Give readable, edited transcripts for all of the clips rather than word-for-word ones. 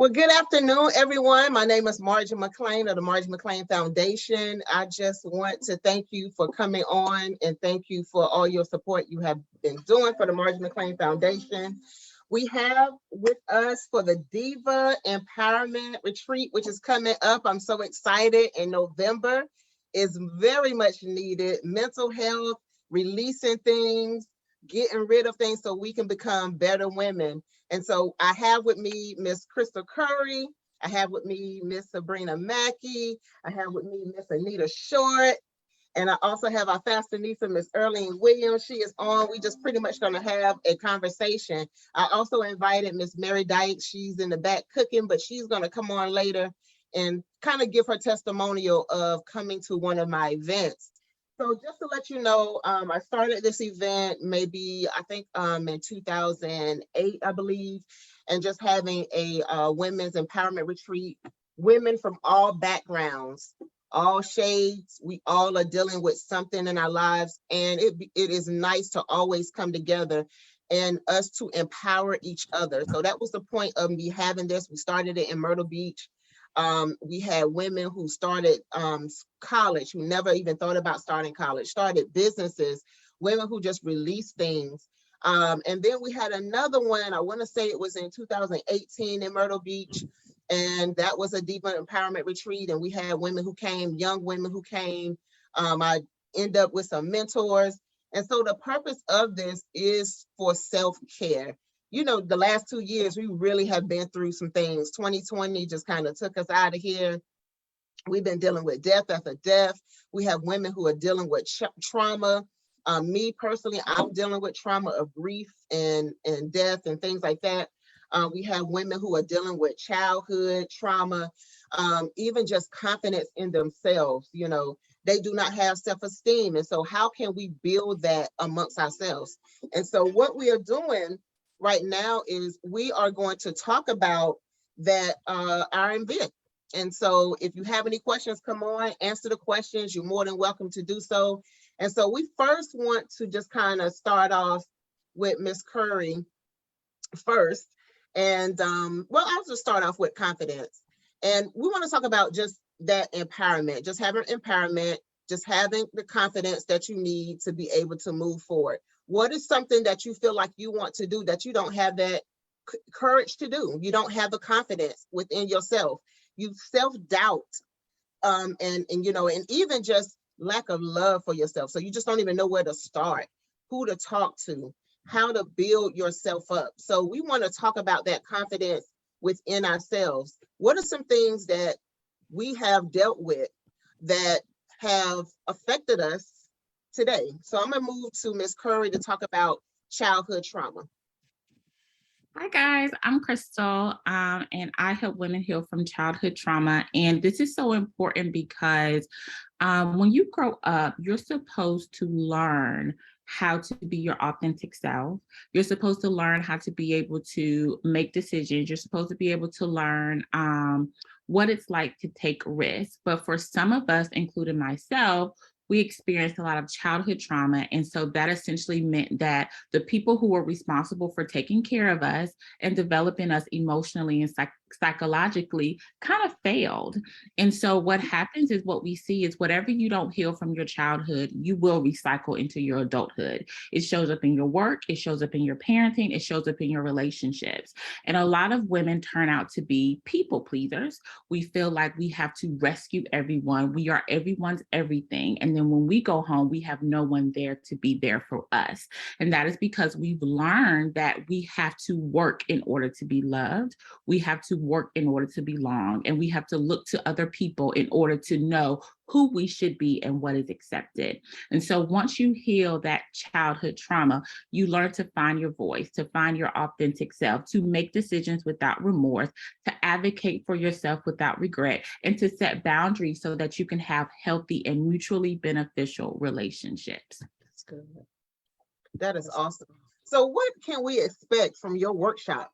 Well, good afternoon, everyone. My name is Margie McLean of the Margie McLean Foundation. I just want to thank you for coming on and thank you for all your support you have been doing for the Margie McLean Foundation. We have with us for the Diva Empowerment Retreat, which is coming up. I'm so excited in November. Is very much needed. Mental health, releasing things, getting rid of things so we can become better women. And so I have with me Miss Crystal Curry. I have with me Miss Sabrina Mackey. I have with me Miss Anita Short. And I also have our fashionista, Miss Earlene Williams. She is on. We just pretty much gonna have a conversation. I also invited Miss Mary Dykes. She's in the back cooking, but she's gonna come on later and kind of give her testimonial of coming to one of my events. So just to let you know, I started this event maybe, I think in 2008, I believe, and just having a women's empowerment retreat, women from all backgrounds, all shades, we all are dealing with something in our lives. And it is nice to always come together and us to empower each other. So that was the point of me having this. We started it in Myrtle Beach. We had women who started college, who never even thought about starting college, started businesses, women who just released things. And then we had another one, I want to say it was in 2018 in Myrtle Beach, and that was a Diva Empowerment Retreat. And we had women who came, young women who came. I ended up with some mentors. And so the purpose of this is for self-care. You know, the last 2 years, we really have been through some things. 2020 just kind of took us out of here. We've been dealing with death after death. We have women who are dealing with trauma. Me personally, I'm dealing with trauma of grief and death and things like that. We have women who are dealing with childhood trauma, even just confidence in themselves. You know, they do not have self-esteem. And so how can we build that amongst ourselves? And so what we are doing right now is we are going to talk about that, our event. And so if you have any questions, come on, answer the questions. You're more than welcome to do so. And so we first want to just kind of start off with Miss Curry first. And well, I'll just start off with confidence. And we want to talk about just that empowerment, just having empowerment, just having the confidence that you need to be able to move forward. What is something that you feel like you want to do that you don't have that courage to do? You don't have the confidence within yourself. You self-doubt, and you know, and even just lack of love for yourself. So you just don't even know where to start, who to talk to, how to build yourself up. So we want to talk about that confidence within ourselves. What are some things that we have dealt with that have affected us today? So I'm gonna move to Miss Curry to talk about childhood trauma. Hi guys, I'm Crystal, and I help women heal from childhood trauma. And this is so important because when you grow up, you're supposed to learn how to be your authentic self. You're supposed to learn how to be able to make decisions. You're supposed to be able to learn what it's like to take risks. But for some of us, including myself, we experienced a lot of childhood trauma. And so that essentially meant that the people who were responsible for taking care of us and developing us emotionally and psychologically kind of failed. And so what happens is what we see is whatever you don't heal from your childhood, you will recycle into your adulthood. It shows up in your work, it shows up in your parenting, it shows up in your relationships. And a lot of women turn out to be people pleasers. We feel like we have to rescue everyone. We are everyone's everything. And then when we go home, we have no one there to be there for us. And that is because we've learned that we have to work in order to be loved. We have to work in order to belong, and we have to look to other people in order to know who we should be and what is accepted. And so once you heal that childhood trauma, you learn to find your voice, to find your authentic self, to make decisions without remorse, to advocate for yourself without regret, and to set boundaries so that you can have healthy and mutually beneficial relationships. That's good. That is awesome. So what can we expect from your workshop?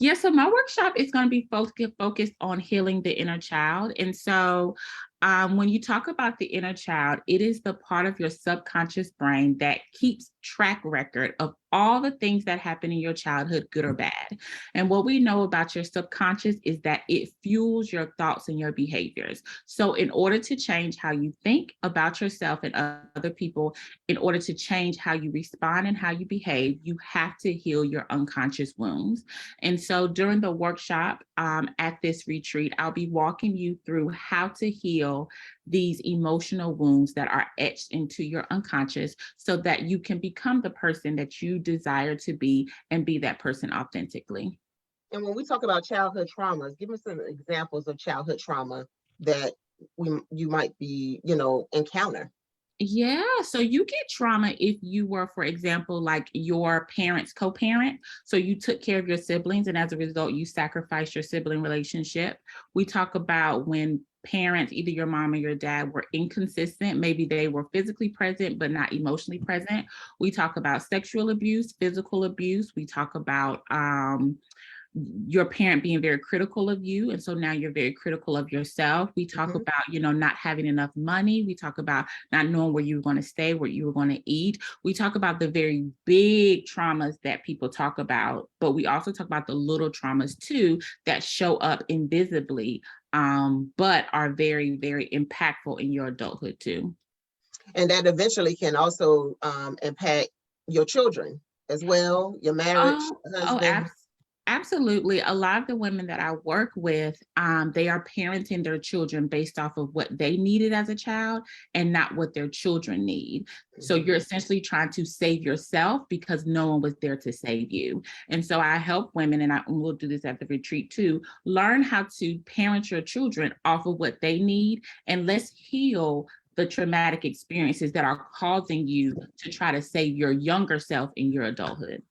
Yeah, so my workshop is going to be focused on healing the inner child. And so when you talk about the inner child, it is the part of your subconscious brain that keeps track record of all the things that happen in your childhood, good or bad. And what we know about your subconscious is that it fuels your thoughts and your behaviors. So in order to change how you think about yourself and other people, in order to change how you respond and how you behave, you have to heal your unconscious wounds. And so during the workshop at this retreat, I'll be walking you through how to heal these emotional wounds that are etched into your unconscious so that you can become the person that you desire to be and be that person authentically. And when we talk about childhood traumas, give me some examples of childhood trauma that you might be, encounter. Yeah, so you get trauma if you were, for example, like your parents' co-parent. So you took care of your siblings, and as a result, you sacrificed your sibling relationship. We talk about when parents, either your mom or your dad, were inconsistent. Maybe they were physically present, but not emotionally present. We talk about sexual abuse, physical abuse. We talk about your parent being very critical of you, and so now you're very critical of yourself. We talk about, not having enough money. We talk about not knowing where you were going to stay, what you were going to eat. We talk about the very big traumas that people talk about, but we also talk about the little traumas too that show up invisibly, but are very, very impactful in your adulthood too. And that eventually can also impact your children as well, your marriage, husband. Absolutely. A lot of the women that I work with, they are parenting their children based off of what they needed as a child and not what their children need. So you're essentially trying to save yourself because no one was there to save you. And so I help women, and we'll do this at the retreat too, learn how to parent your children off of what they need, and let's heal the traumatic experiences that are causing you to try to save your younger self in your adulthood.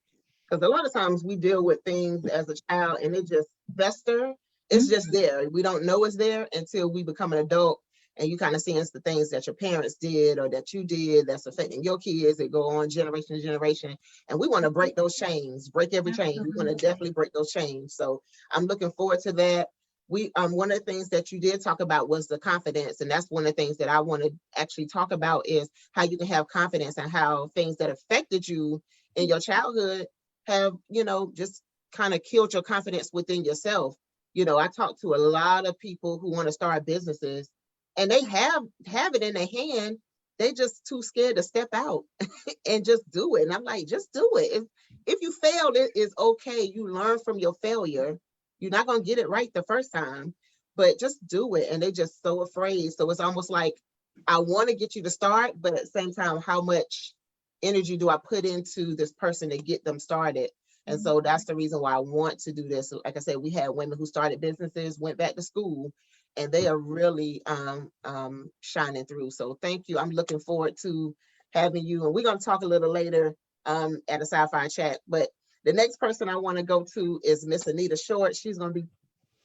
Because a lot of times we deal with things as a child and it just fester. It's just there. We don't know it's there until we become an adult, and you kind of see the things that your parents did or that you did that's affecting your kids. It go on generation to generation. And we want to break those chains, break every chain. We want to definitely break those chains. So I'm looking forward to that. One of the things that you did talk about was the confidence. And that's one of the things that I want to actually talk about is how you can have confidence and how things that affected you in your childhood have, just kind of killed your confidence within yourself. I talk to a lot of people who want to start businesses and they have it in their hand. They just too scared to step out and just do it. And I'm like, just do it. If you failed, it is okay. You learn from your failure. You're not going to get it right the first time, but just do it. And they just so afraid. So it's almost like, I want to get you to start, but at the same time, how much energy do I put into this person to get them started? And so that's the reason why I want to do this. Like I said, we had women who started businesses, went back to school, and they are really shining through. So thank you. I'm looking forward to having you. And we're going to talk a little later at a sci-fi chat. But the next person I want to go to is Miss Anita Short. She's going to be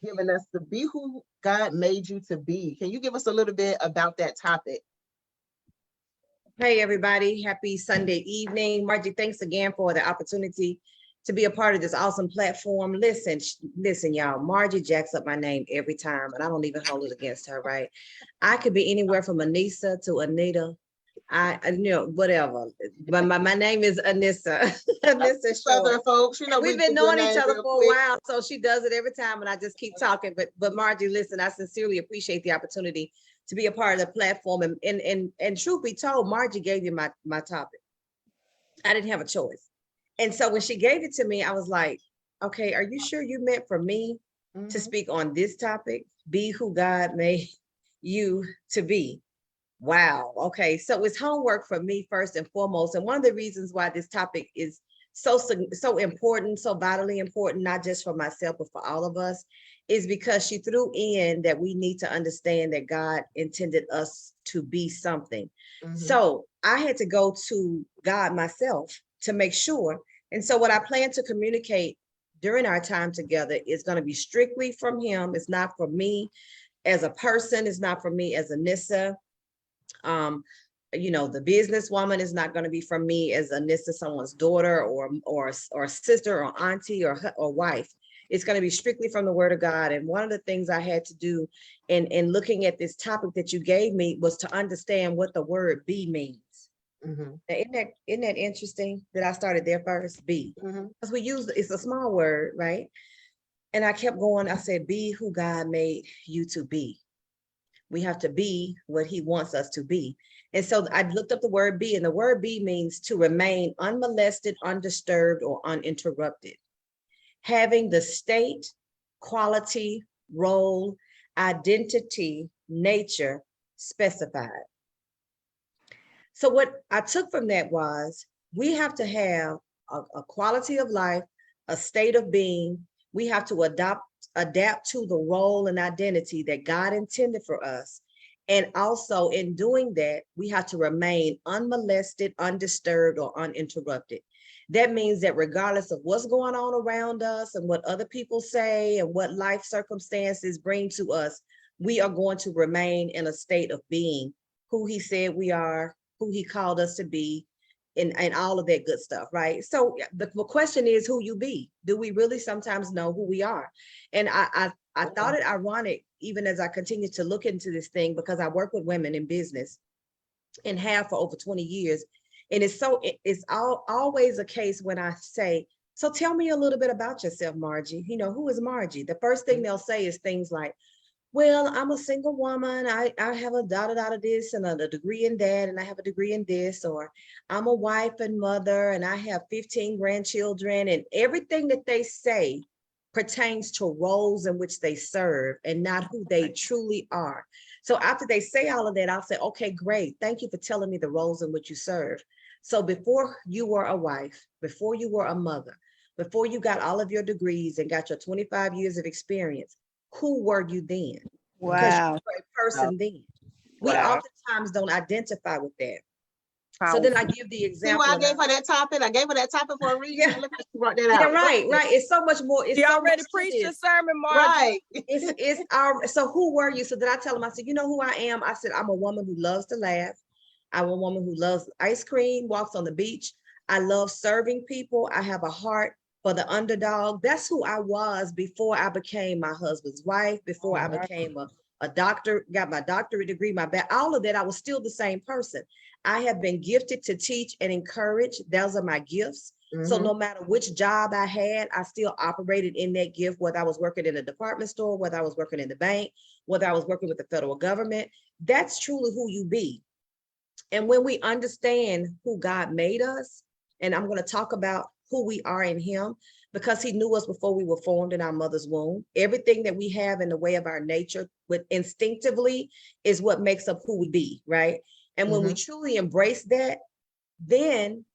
giving us the Be Who God Made You to Be. Can you give us a little bit about that topic? Hey, everybody. Happy Sunday evening. Margie, thanks again for the opportunity to be a part of this awesome platform. Listen, y'all, Margie jacks up my name every time, and I don't even hold it against her, right? I could be anywhere from Anissa to Anita. Whatever. But my name is Anissa. Anissa Southern folks, we've been knowing each other for a while, so she does it every time, and I just keep talking. But Margie, listen, I sincerely appreciate the opportunity to be a part of the platform. And truth be told, Margie gave you my topic. I didn't have a choice. And so when she gave it to me, I was like, okay, are you sure you meant for me to speak on this topic? Be who God made you to be. Wow. Okay. So it's homework for me first and foremost. And one of the reasons why this topic is so important, so vitally important, not just for myself, but for all of us, is because she threw in that we need to understand that God intended us to be something. So I had to go to God myself to make sure. And so what I plan to communicate during our time together is going to be strictly from him. It's not for me as a person. It's not for me as Anissa. The businesswoman is not going to be from me as Anissa, someone's daughter or sister or auntie or wife. It's going to be strictly from the word of God. And one of the things I had to do in looking at this topic that you gave me was to understand what the word be means. Mhm. Now, isn't that interesting that I started there first? Be. Mhm. Because we use, it's a small word, right? And I kept going. I said, be who God made you to be. We have to be what he wants us to be. And so I looked up the word be, and the word be means to remain unmolested, undisturbed, or uninterrupted. Having the state, quality, role, identity, nature specified. So what I took from that was we have to have a quality of life, a state of being. We have to adapt to the role and identity that God intended for us. And also in doing that, we have to remain unmolested, undisturbed, or uninterrupted. That means that regardless of what's going on around us and what other people say and what life circumstances bring to us, we are going to remain in a state of being who he said we are, who he called us to be, and all of that good stuff, right? So the question is who you be. Do we really sometimes know who we are? And I thought it ironic, even as I continue to look into this thing, because I work with women in business and have for over 20 years. And it's always a case when I say, so tell me a little bit about yourself, Margie. You know, who is Margie? The first thing they'll say is things like, well, I'm a single woman. I have a da this and a degree in that, and I have a degree in this, or I'm a wife and mother, and I have 15 grandchildren, and everything that they say pertains to roles in which they serve and not who they truly are. So after they say all of that, I'll say, okay, great. Thank you for telling me the roles in which you serve. So before you were a wife, before you were a mother, before you got all of your degrees and got your 25 years of experience, who were you then? Because you Wow. were a person then. We Wow. oftentimes don't identify with that. So then I give the See example. why I gave her that topic? I gave her that topic for a reason. Yeah. Look how she brought that Yeah, out. right. It's so much more. It's You so already much to preached your this. sermon, Margie. Right. It's our, so who were you? So then I tell them, I said, you know who I am? I said, I'm a woman who loves to laugh. I'm a woman who loves ice cream, walks on the beach. I love serving people. I have a heart for the underdog. That's who I was before I became my husband's wife, before I became a doctor, got my doctorate degree, all of that. I was still the same person. I have been gifted to teach and encourage. Those are my gifts. So no matter which job I had, I still operated in that gift, whether I was working in a department store, whether I was working in the bank, whether I was working with the federal government. That's truly who you be. And when we understand who God made us, and I'm going to talk about who we are in him, because he knew us before we were formed in our mother's womb. Everything that we have in the way of our nature with instinctively is what makes up who we be, right? And when we truly embrace that, then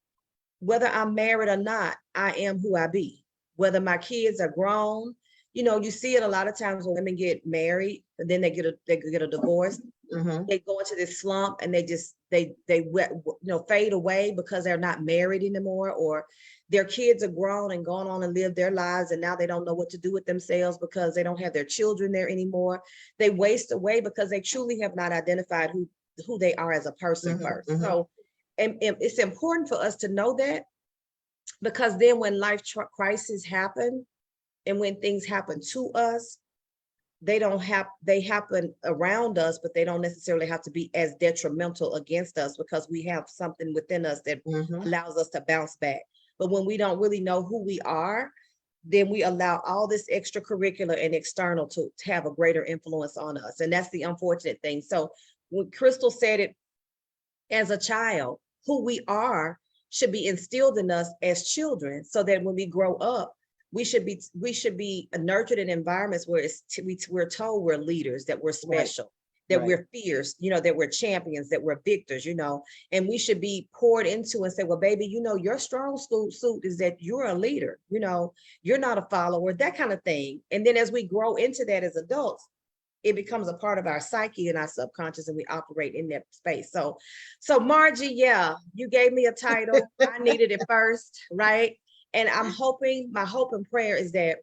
whether I'm married or not, I am who I be. Whether my kids are grown, you know, you see it a lot of times when women get married, and then they get a divorce. They go into this slump and they fade away because they're not married anymore, or their kids are grown and gone on and live their lives, and now they don't know what to do with themselves because they don't have their children there anymore. They waste away because they truly have not identified who they are as a person first. So and it's important for us to know that, because then when life crises happen and when things happen to us, they happen around us, but they don't necessarily have to be as detrimental against us, because we have something within us that allows us to bounce back. But when we don't really know who we are, then we allow all this extracurricular and external to have a greater influence on us. And that's the unfortunate thing. So when Crystal said it, as a child, who we are should be instilled in us as children, so that when we grow up, we should be nurtured in environments where we're told we're leaders, that we're special, that we're fierce, that we're champions, that we're victors, and we should be poured into and say, well, baby, your strong suit is that you're a leader, you're not a follower, that kind of thing. And then as we grow into that as adults, it becomes a part of our psyche and our subconscious, and we operate in that space. So Margie, yeah, you gave me a title. I needed it first, right? And my hope and prayer is that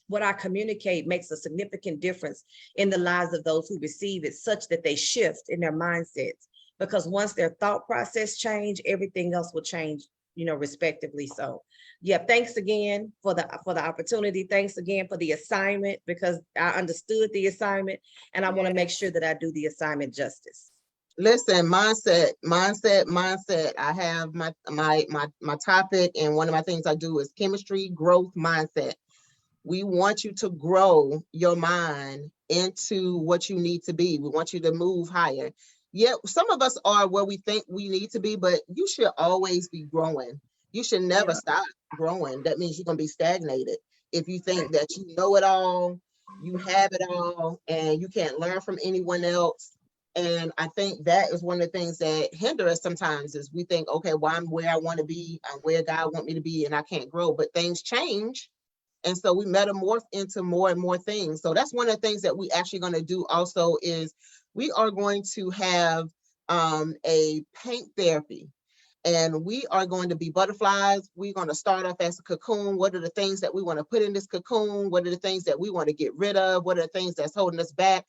what I communicate makes a significant difference in the lives of those who receive it, such that they shift in their mindsets. Because once their thought process change, everything else will change, respectively. So yeah, thanks again for the opportunity. Thanks again for the assignment, because I understood the assignment and I want to make sure that I do the assignment justice. Listen, mindset. I have my topic, and one of my things I do is chemistry, growth, mindset. We want you to grow your mind into what you need to be. We want you to move higher. Yeah, some of us are where we think we need to be, but you should always be growing. You should never stop growing. That means you're going to be stagnated. If you think that you know it all, you have it all, and you can't learn from anyone else. And I think that is one of the things that hinder us sometimes is we think, okay, well, I'm where I want to be, I'm where God wants me to be, and I can't grow. But things change. And so we metamorph into more and more things. So that's one of the things that we actually going to do also is we are going to have a paint therapy. And we are going to be butterflies. We're going to start off as a cocoon. What are the things that we want to put in this cocoon? What are the things that we want to get rid of? What are the things that's holding us back?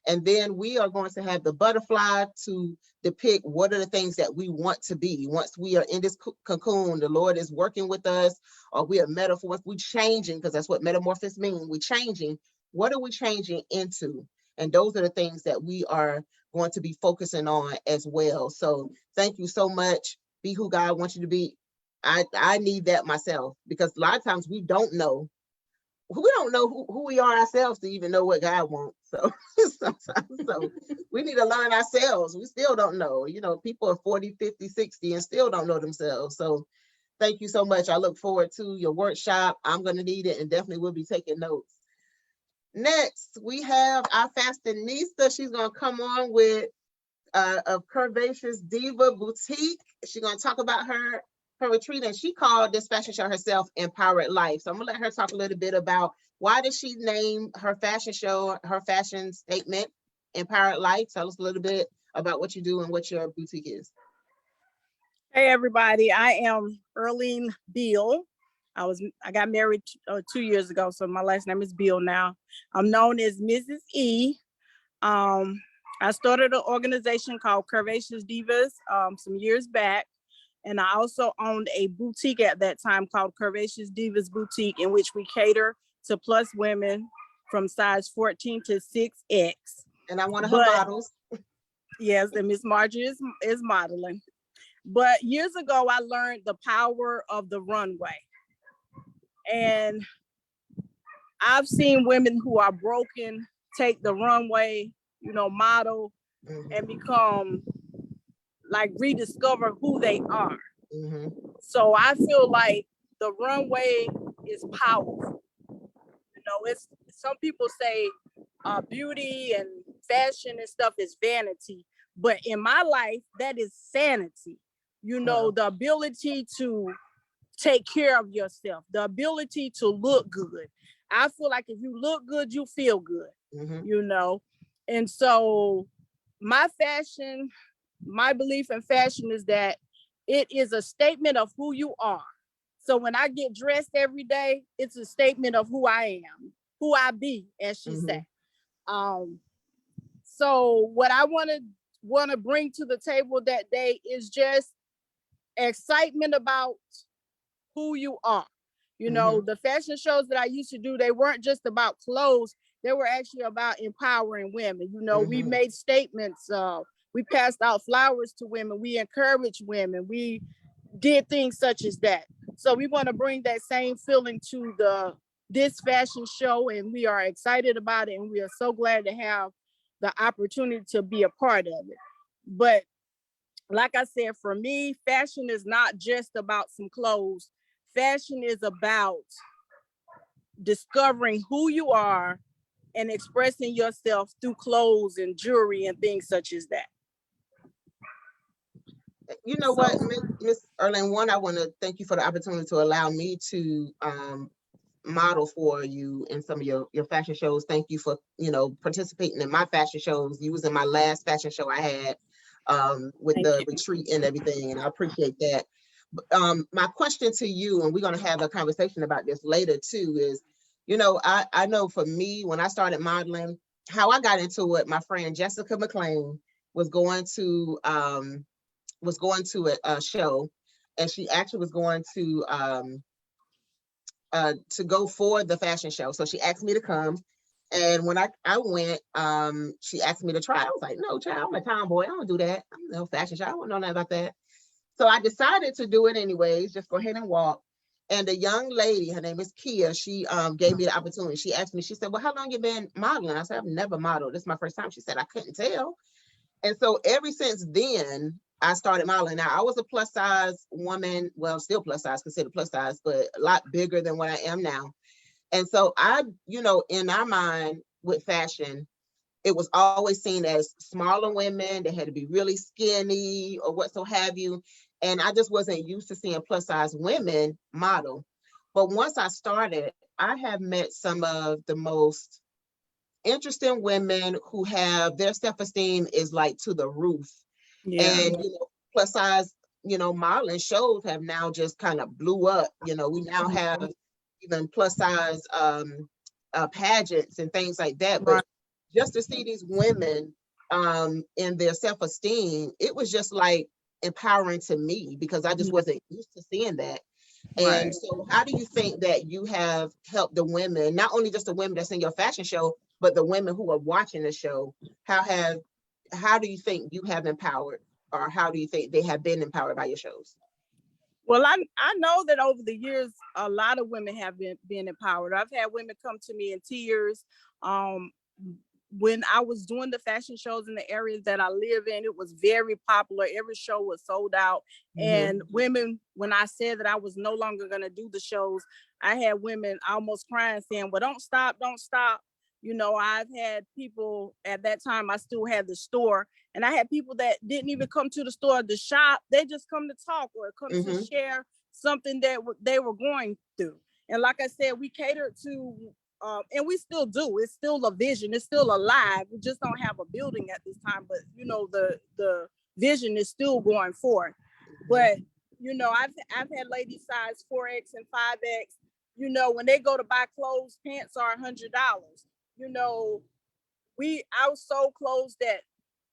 And then we are going to have the butterfly to depict what are the things that we want to be. Once we are in this cocoon, the Lord is working with us, or we are metaphors, we're changing, because that's what metamorphosis means. We're changing. What are we changing into? And those are the things that we are going to be focusing on as well. So thank you so much. Be who God wants you to be. I need that myself, because a lot of times we don't know who we are ourselves to even know what God wants. So sometimes, so we need to learn ourselves. We still don't know. You know, people are 40, 50, 60 and still don't know themselves. So thank you so much. I look forward to your workshop. I'm going to need it and definitely will be taking notes. Next, we have our fashionista. She's going to come on with a Curvaceous Diva Boutique. She's going to talk about her retreat, and she called this fashion show herself Empowered Life. So I'm gonna let her talk a little bit about why did she name her fashion show, her fashion statement, Empowered Life. Tell us a little bit about what you do and what your boutique is. Hey everybody, I am Earlene Beal. I got married 2 years ago, so my last name is Beal now. I'm known as Mrs. E. I started an organization called Curvaceous Divas some years back. And I also owned a boutique at that time called Curvaceous Divas Boutique, in which we cater to plus women from size 14 to 6X. And I'm one of her models. Yes, and Miss Margie is modeling. But years ago, I learned the power of the runway. And I've seen women who are broken take the runway, model, and become like rediscover who they are. So I feel like the runway is powerful. It's some people say beauty and fashion and stuff is vanity, but in my life, that is sanity. The ability to take care of yourself, the ability to look good. I feel like if you look good, you feel good, And so my belief in fashion is that it is a statement of who you are. So when I get dressed every day, it's a statement of who I am, who I be, as she said. So what I want to bring to the table that day is just excitement about who you are. The fashion shows that I used to do, they weren't just about clothes. They were actually about empowering women. We made statements. We passed out flowers to women. We encouraged women. We did things such as that. So we want to bring that same feeling to this fashion show, and we are excited about it, and we are so glad to have the opportunity to be a part of it. But like I said, for me, fashion is not just about some clothes. Fashion is about discovering who you are and expressing yourself through clothes and jewelry and things such as that. You know what, Miss Earlene, one, I want to thank you for the opportunity to allow me to model for you in some of your fashion shows. Thank you for, participating in my fashion shows. You was in my last fashion show I had with the retreat and everything, and I appreciate that. My question to you, and we're going to have a conversation about this later too, is, I know for me, when I started modeling, how I got into it, my friend Jessica McLean was going to a show, and she actually was going to go for the fashion show. So she asked me to come, And when I went, she asked me to try. I was like, no, child, I'm a tomboy. I don't do that. I'm no fashion show. I don't know nothing about that. So I decided to do it anyways, just go ahead and walk. And the young lady, her name is Kia, she gave me the opportunity. She asked me, she said, well, how long you been modeling? I said, I've never modeled. This is my first time. She said, I couldn't tell. And so ever since then, I started modeling. Now, I was a plus size woman, well, still plus size, considered plus size, but a lot bigger than what I am now. And so I, you know, in our mind with fashion, it was always seen as smaller women. They had to be really skinny or what so have you. And I just wasn't used to seeing plus size women model. But once I started, I have met some of the most interesting women who have their self-esteem is like to the roof. Yeah. And, you know, plus size, you know, modeling shows have now just kind of blew up. You know, we now have even plus size pageants and things like that. But Right. just to see these women in their self-esteem, it was just like empowering to me because I just wasn't used to seeing that. Right. And so how do you think that you have helped the women, not only just the women that's in your fashion show, but the women who are watching the show? How do you think you have empowered, or how do you think they have been empowered by your shows? Well, I know that over the years, a lot of women have been empowered. I've had women come to me in tears. When I was doing the fashion shows in the areas that I live in, it was very popular. Every show was sold out. And women, when I said that I was no longer going to do the shows, I had women almost crying saying, well, don't stop, don't stop. You know, I've had people at that time, I still had the store, and I had people that didn't even come to the store to shop. They just come to talk or come to share something that they were going through. And like I said, we catered to, and we still do. It's still a vision. It's still alive. We just don't have a building at this time, but you know, the vision is still going forward. But you know, I've had lady size 4X and 5X. You know, when they go to buy clothes, pants are $100. You know, I was sold clothes that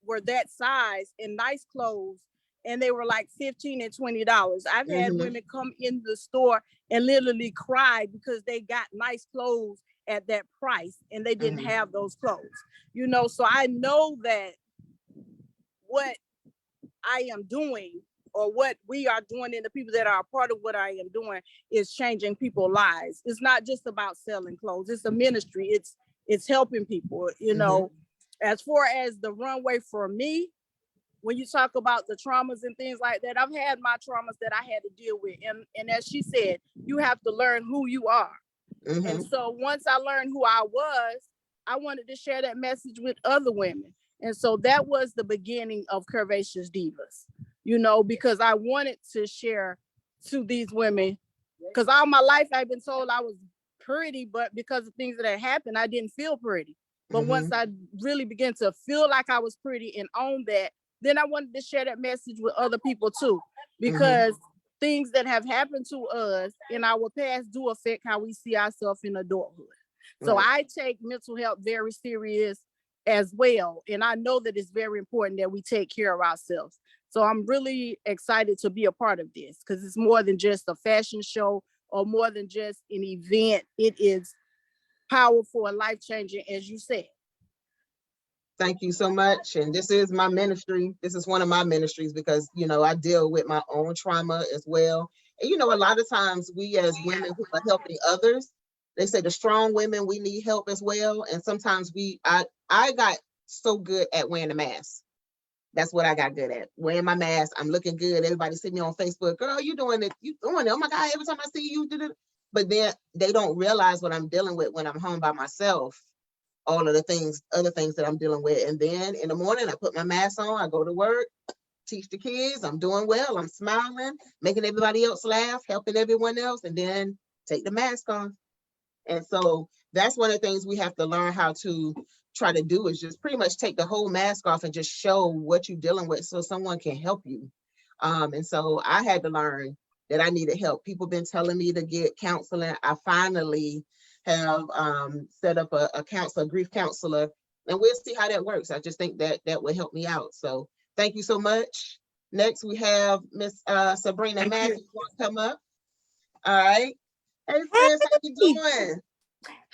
were that size and nice clothes, and they were like $15 and $20. I've had women come in the store and literally cry because they got nice clothes at that price and they didn't have those clothes. You know, so I know that what I am doing, or what we are doing, and the people that are a part of what I am doing, is changing people's lives. It's not just about selling clothes. It's a ministry. It's helping people, you know. As far as the runway for me, when you talk about the traumas and things like that, I've had my traumas that I had to deal with. And as she said, you have to learn who you are. And so once I learned who I was, I wanted to share that message with other women. And so that was the beginning of Curvaceous Divas, you know, because I wanted to share to these women, because all my life I've been told I was pretty, but because of things that had happened, I didn't feel pretty. But once I really began to feel like I was pretty and own that, then I wanted to share that message with other people too, because things that have happened to us in our past do affect how we see ourselves in adulthood. So I take mental health very serious as well. And I know that it's very important that we take care of ourselves. So I'm really excited to be a part of this, because it's more than just a fashion show or more than just an event. It is powerful and life-changing, as you said. Thank you so much. And this is my ministry. This is one of my ministries because, you know, I deal with my own trauma as well. And, you know, a lot of times we as women who are helping others, they say the strong women, we need help as well. And sometimes I got so good at wearing a mask. That's what I got good at. Wearing my mask. I'm looking good. Everybody see me on Facebook. Girl, you doing it. You doing it. Oh my God, every time I see you, do it. But then they don't realize what I'm dealing with when I'm home by myself. All of the things, other things that I'm dealing with. And then in the morning, I put my mask on, I go to work, teach the kids, I'm doing well, I'm smiling, making everybody else laugh, helping everyone else, and then take the mask off. And so that's one of the things we have to learn how to try to do, is just pretty much take the whole mask off and just show what you're dealing with so someone can help you. And so I had to learn that I needed help. People been telling me to get counseling. I finally have set up a counselor, a grief counselor, and we'll see how that works. I just think that that will help me out. So thank you so much. Next, we have Miss Sabrina Matthews want to come up. All right. Hey, sis, how you doing?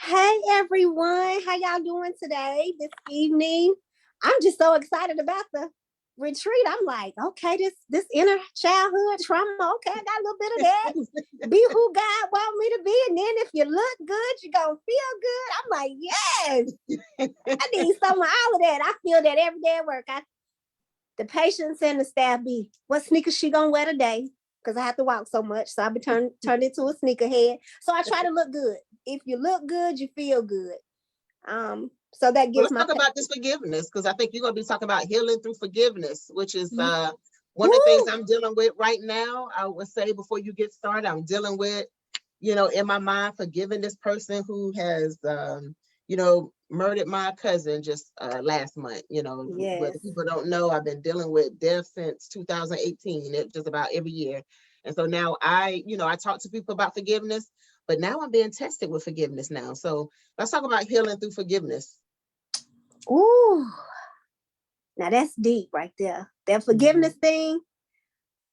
Hey everyone, how y'all doing today, this evening? I'm just so excited about the retreat. I'm like, okay, this inner childhood trauma, okay, I got a little bit of that. Be who God want me to be. And then if you look good, you're gonna feel good. I'm like, yes, I need some of all of that. I feel that every day at work. The patients and the staff be, what sneakers she gonna wear today? Because I have to walk so much. So I've been turned into a sneakerhead. So I try to look good. If you look good, you feel good. So that Well, gives let's my talk about this forgiveness, because I think you're going to be talking about healing through forgiveness, which is one of the Woo! things I'm dealing with right now. I would say before you get started, I'm dealing with, in my mind, forgiving this person who has, murdered my cousin just last month. Yes. But people don't know, I've been dealing with death since 2018. It's just about every year. And so now I talk to people about forgiveness, but now I'm being tested with forgiveness now. So let's talk about healing through forgiveness. Ooh, now that's deep right there. That forgiveness thing,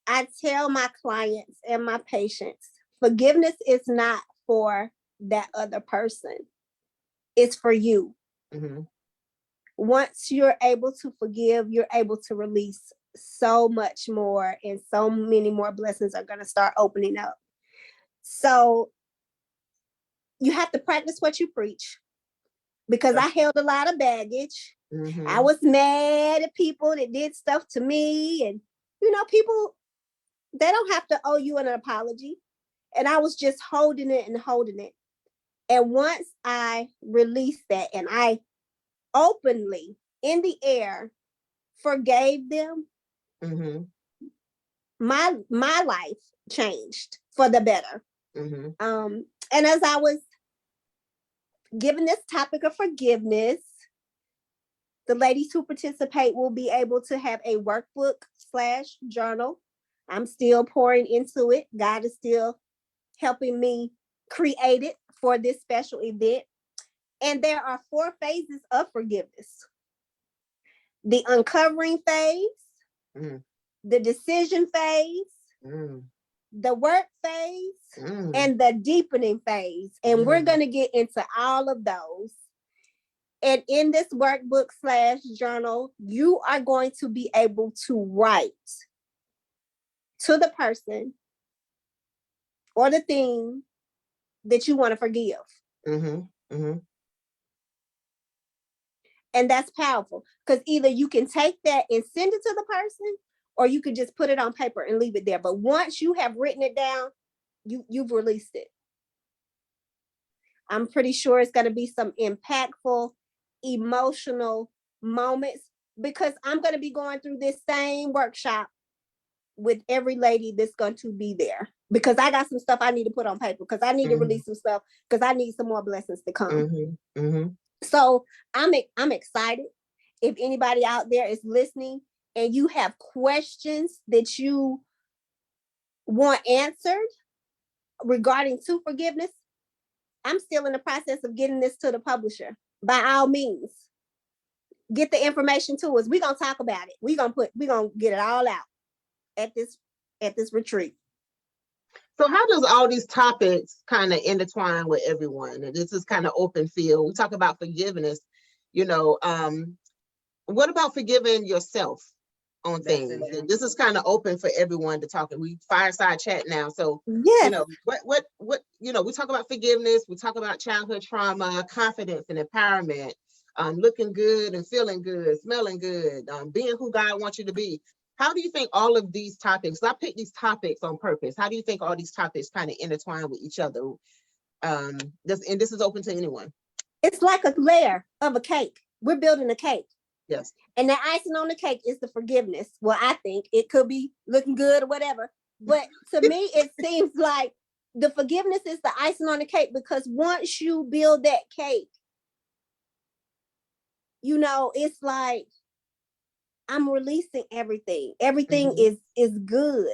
I tell my clients and my patients, forgiveness is not for that other person. It's for you. Mm-hmm. Once you're able to forgive, you're able to release so much more, and so many more blessings are going to start opening up. So you have to practice what you preach, because I held a lot of baggage. Mm-hmm. I was mad at people that did stuff to me, and people, they don't have to owe you an apology. And I was just holding it and holding it. And once I released that and I openly in the air forgave them, Mm-hmm. my life changed for the better. Mm-hmm. And as I was given this topic of forgiveness, the ladies who participate will be able to have a workbook/journal. I'm still pouring into it. God is still helping me create it for this special event. And there are 4 phases of forgiveness: the uncovering phase, the decision phase, the work phase, and the deepening phase. And we're going to get into all of those. And in this workbook/journal, you are going to be able to write to the person or the thing that you want to forgive. And that's powerful, because either you can take that and send it to the person, or you can just put it on paper and leave it there. But once you have written it down, you've released it. I'm pretty sure it's going to be some impactful, emotional moments, because I'm going to be going through this same workshop with every lady that's going to be there, because I got some stuff I need to put on paper, because I need to release some stuff, because I need some more blessings to come. So I'm excited. If anybody out there is listening and you have questions that you want answered regarding to forgiveness, I'm still in the process of getting this to the publisher. By all means, get the information to us. We're gonna talk about it. We're gonna get it all out at this retreat. So how does all these topics kind of intertwine with everyone? And this is kind of open field. We talk about forgiveness, what about forgiving yourself on things? And this is kind of open for everyone to talk. And we fireside chat now. So, yes. What we talk about forgiveness, we talk about childhood trauma, confidence and empowerment, looking good and feeling good, smelling good, being who God wants you to be. How do you think all of these topics, I picked these topics on purpose, how do you think all these topics kind of intertwine with each other? This is open to anyone. It's like a layer of a cake. We're building a cake. Yes. And the icing on the cake is the forgiveness. Well, I think it could be looking good or whatever. But to me, it seems like the forgiveness is the icing on the cake, because once you build that cake, it's like I'm releasing everything. Everything is good.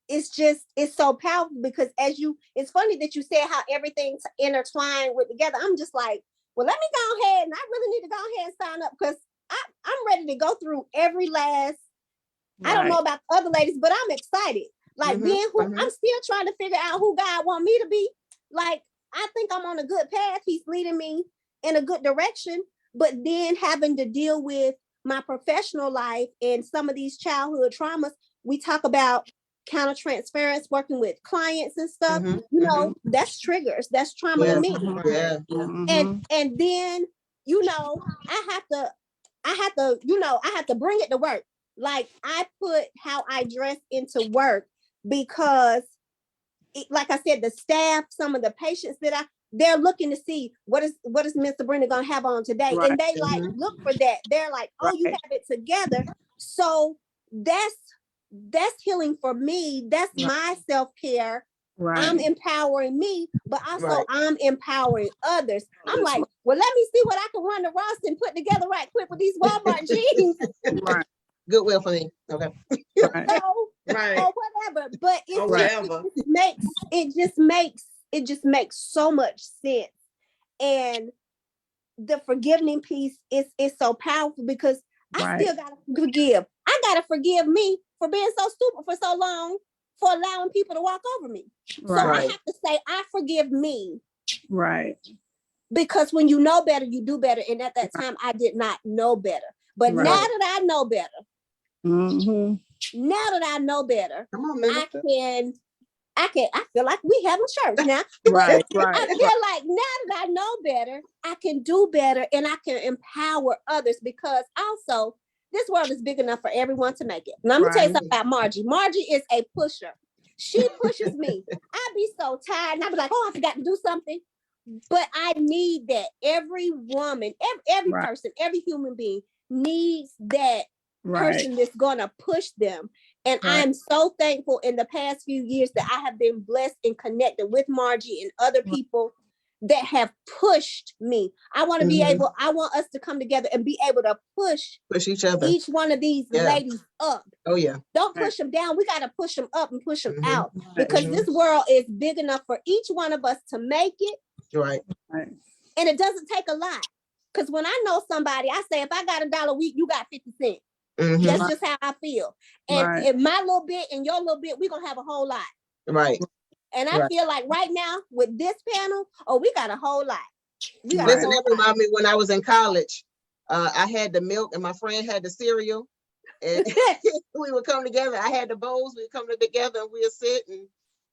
It's so powerful, because it's funny that you said how everything's intertwined with together. I'm just like, well, let me go ahead, and I really need to go ahead and sign up, because I'm ready to go through every last, I don't know about other ladies, but I'm excited. Like being who I'm still trying to figure out who God want me to be. Like, I think I'm on a good path. He's leading me in a good direction. But then having to deal with my professional life and some of these childhood traumas, we talk about countertransference, working with clients and stuff. Mhm, You know, that's triggers. That's trauma to Yeah. me. Yeah. And then, you know, I have to bring it to work. Like, I put how I dress into work because like I said, the staff, some of the patients that they're looking to see what is Mr. Brenda gonna have on today. Right. And they like look for that. They're like, oh, you Right. have it together. So that's healing for me. That's Right. my self-care. I'm Right. empowering me, but also Right. I'm empowering others. I'm like, well, let me see what I can run the roster and put together right quick with these Walmart jeans. Right. Goodwill for me. Okay. Right. Right. Or whatever. But Or whatever. it just makes so much sense. And the forgiving piece is so powerful because I Right. still gotta forgive. I gotta forgive me for being so stupid for so long, for allowing people to walk over me. So I Right. have to say, I forgive me, Right. because when you know better, you do better. And at that time, I did not know better. But Right. now that I know better, Mhm. now that I know better, Come on, I man. feel like we having church now. Right. I Right. feel like now that I know better, I can do better and I can empower others, because also this world is big enough for everyone to make it. And I'm gonna tell you Right. something about Margie. Margie is a pusher. She pushes me. I be so tired and I be like, oh, I forgot to do something. But I need that. Every woman, every Right. person, every human being needs that Right. person that's gonna push them. And I Right. am so thankful in the past few years that I have been blessed and connected with Margie and other people that have pushed me. I want to be Mhm. able, I want us to come together and be able to push Push each other. each one of these Yeah. ladies up. Oh yeah. Don't Right. push them down. We got to push them up and push them Mhm. out, Right. because Mhm. this world is big enough for each one of us to make it. Right. Right. And it doesn't take a lot. Because when I know somebody, I say, if I got $1 a week, you got 50 cents. Mhm. That's just how I feel. And Right. in my little bit and your little bit, we're going to have a whole lot. Right. And I Right. feel like right now with this panel, oh, we got a whole lot. We got Right. a Listen, whole that lot. reminded me when I was in college. I had the milk and my friend had the cereal. And we would come together. I had the bowls. We'd come together and we'd sit and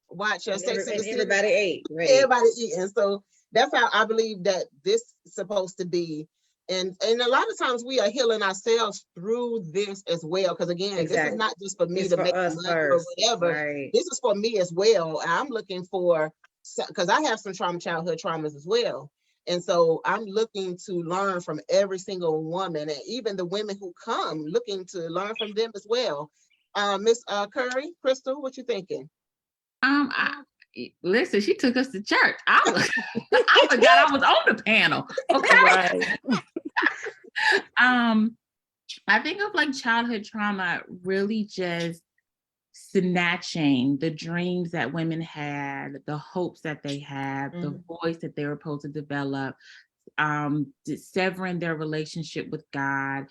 watch And Sex and the City. everybody ate. Right. Everybody eating. So that's how I believe that this is supposed to be. And a lot of times we are healing ourselves through this as well. Because again, this Exactly. is not just for me It's to for make us money or first. whatever. Right. This is for me as well. I'm looking for, because I have some childhood traumas as well. And so I'm looking to learn from every single woman, and even the women who come, looking to learn from them as well. Miss Curry, Crystal, what you thinking? Listen, she took us to church. I forgot I was on the panel. Okay. Right. I think of like childhood trauma really just snatching the dreams that women had, the hopes that they had, the voice that they were supposed to develop, severing their relationship with God,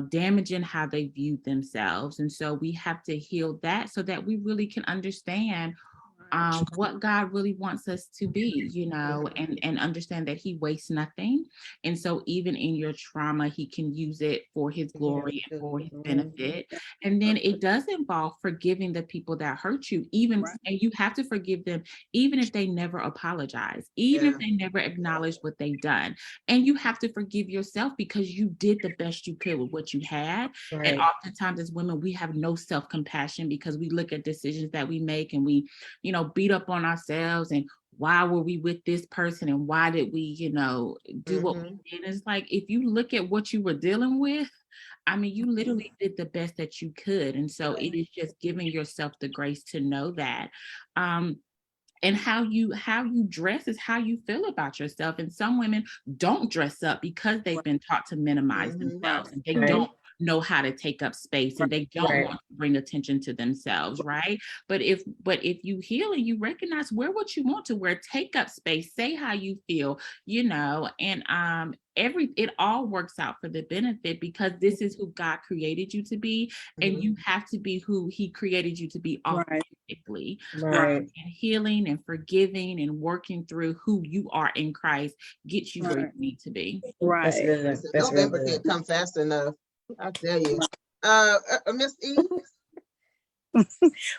damaging how they viewed themselves. And so we have to heal that so that we really can understand what God really wants us to be, and understand that He wastes nothing. And so even in your trauma, He can use it for His glory and for His benefit. And then it does involve forgiving the people that hurt you, and you have to forgive them, even if they never apologize, even if they never acknowledge what they've done. And you have to forgive yourself because you did the best you could with what you had. Right. And oftentimes as women, we have no self-compassion because we look at decisions that we make and we, beat up on ourselves and why were we with this person and why did we, do what we did. It's like, if you look at what you were dealing with, I mean, you literally did the best that you could. And so it is just giving yourself the grace to know that. And how you dress is how you feel about yourself. And some women don't dress up because they've been taught to minimize themselves, and they don't know how to take up space, and they don't want to bring attention to themselves, right? But if you heal and you recognize, wear what you want to wear, take up space, say how you feel, and it all works out for the benefit, because this is who God created you to be, and you have to be who He created you to be authentic, holistically, Right. and healing and forgiving and working through who you are in Christ gets you where you Right. need to be. That's Right. good. Listen, That's real November good. can't come fast enough. I tell you. Miss E.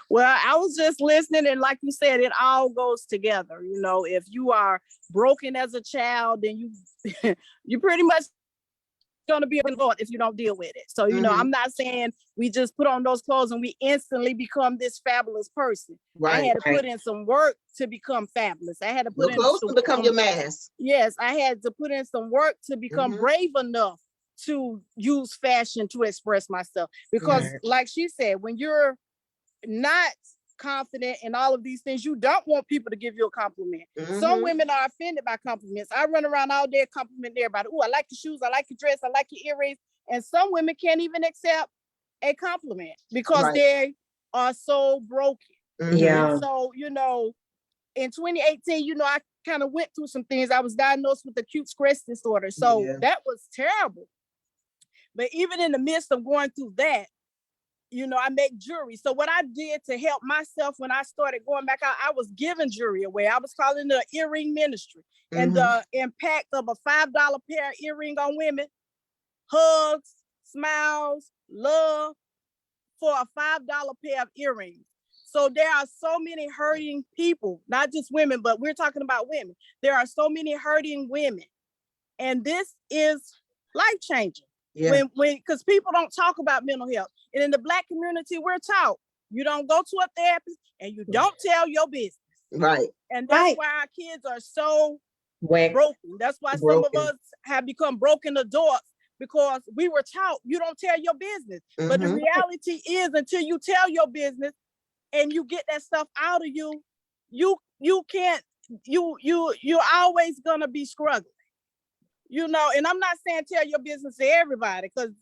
Well, I was just listening, and like you said, it all goes together. You know, if you are broken as a child, then you you pretty much going to be a Lord if you don't deal with it. So, you know, Mhm. I'm not saying we just put on those clothes and we instantly become this fabulous person. I Right. had to put in some work to become fabulous. I had to Your put in clothes can become your mask. yes, I had to put in some work to become Mhm. brave enough to use fashion to express myself. Because Right. like she said, when you're not confident in all of these things, you don't want people to give you a compliment. Some Mhm. women are offended by compliments. I run around all day complimenting everybody. Oh, I like your shoes, I like your dress, I like your earrings. And some women can't even accept a compliment because Right. they are so broken. Mhm. Yeah. And so, you know, in 2018, you know, I kind of went through some things. I was diagnosed with acute stress disorder. So Yeah. that was terrible. But even in the midst of going through that, you know, I make jewelry. So what I did to help myself when I started going back out, I was giving jewelry away. I was calling it an earring ministry. And Mhm. the impact of a $5 pair of earring on women, hugs, smiles, love for a $5 pair of earrings. So there are so many hurting people, not just women, but we're talking about women. There are so many hurting women. And this is life changing. Yeah. Because people don't talk about mental health. And in the Black community, we're taught you don't go to a therapist and you don't tell your business. Right. And that's Right. why our kids are so Whack. broken. That's why some of us have become broken adults, because we were taught you don't tell your business. But the Mhm. reality is, until you tell your business and you get that stuff out of you, you can't, you're always gonna be struggling. You know, and I'm not saying tell your business to everybody, because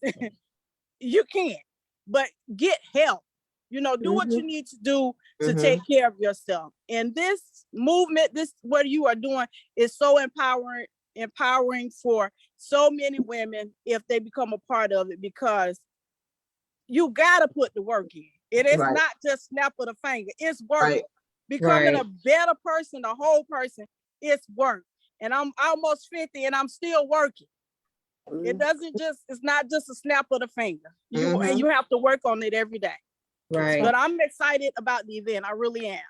you can't, but get help. You know, do what you need to do to Mhm. take care of yourself. And this movement, this what you are doing is so empowering for so many women if they become a part of it, because you gotta put the work in. It is Right. not just snap of the finger, it's work. Right. Becoming Right. a better person, a whole person, it's work. And I'm almost 50 and I'm still working. It doesn't just, it's not just a snap of the finger. Mhm. You have to work on it every day. Right. But I'm excited about the event. I really am.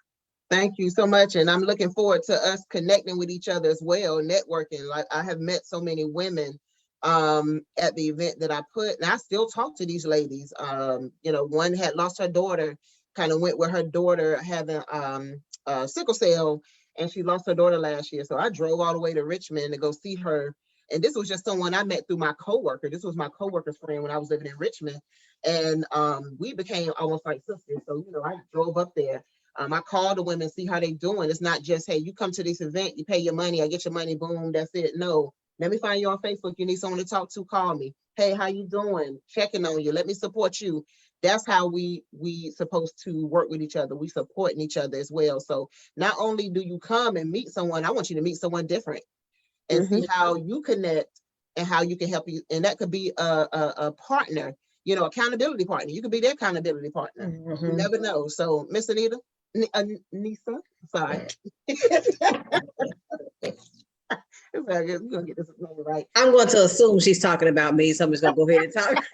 Thank you so much. And I'm looking forward to us connecting with each other as well, networking. Like I have met so many women at the event that I put, and I still talk to these ladies. You know, one had lost her daughter, kind of went with her daughter having sickle cell, and she lost her daughter last year. So I drove all the way to Richmond to go see her. And this was just someone I met through my coworker. This was my coworker's friend when I was living in Richmond. And we became almost like sisters. So, you know, I drove up there. I call the women, see how they doing. It's not just, hey, you come to this event, you pay your money, I get your money, boom, that's it. No, let me find you on Facebook. You need someone to talk to, call me. Hey, how you doing? Checking on you. Let me support you. That's how we supposed to work with each other. We supporting each other as well. So not only do you come and meet someone, I want you to meet someone different and see how you connect and how you can help you. And that could be a partner, you know, accountability partner. You could be their accountability partner. You never know. So, Miss Anita, Nisa, sorry. We're gonna get this right. I'm going to assume she's talking about me, so I'm just gonna go ahead and talk.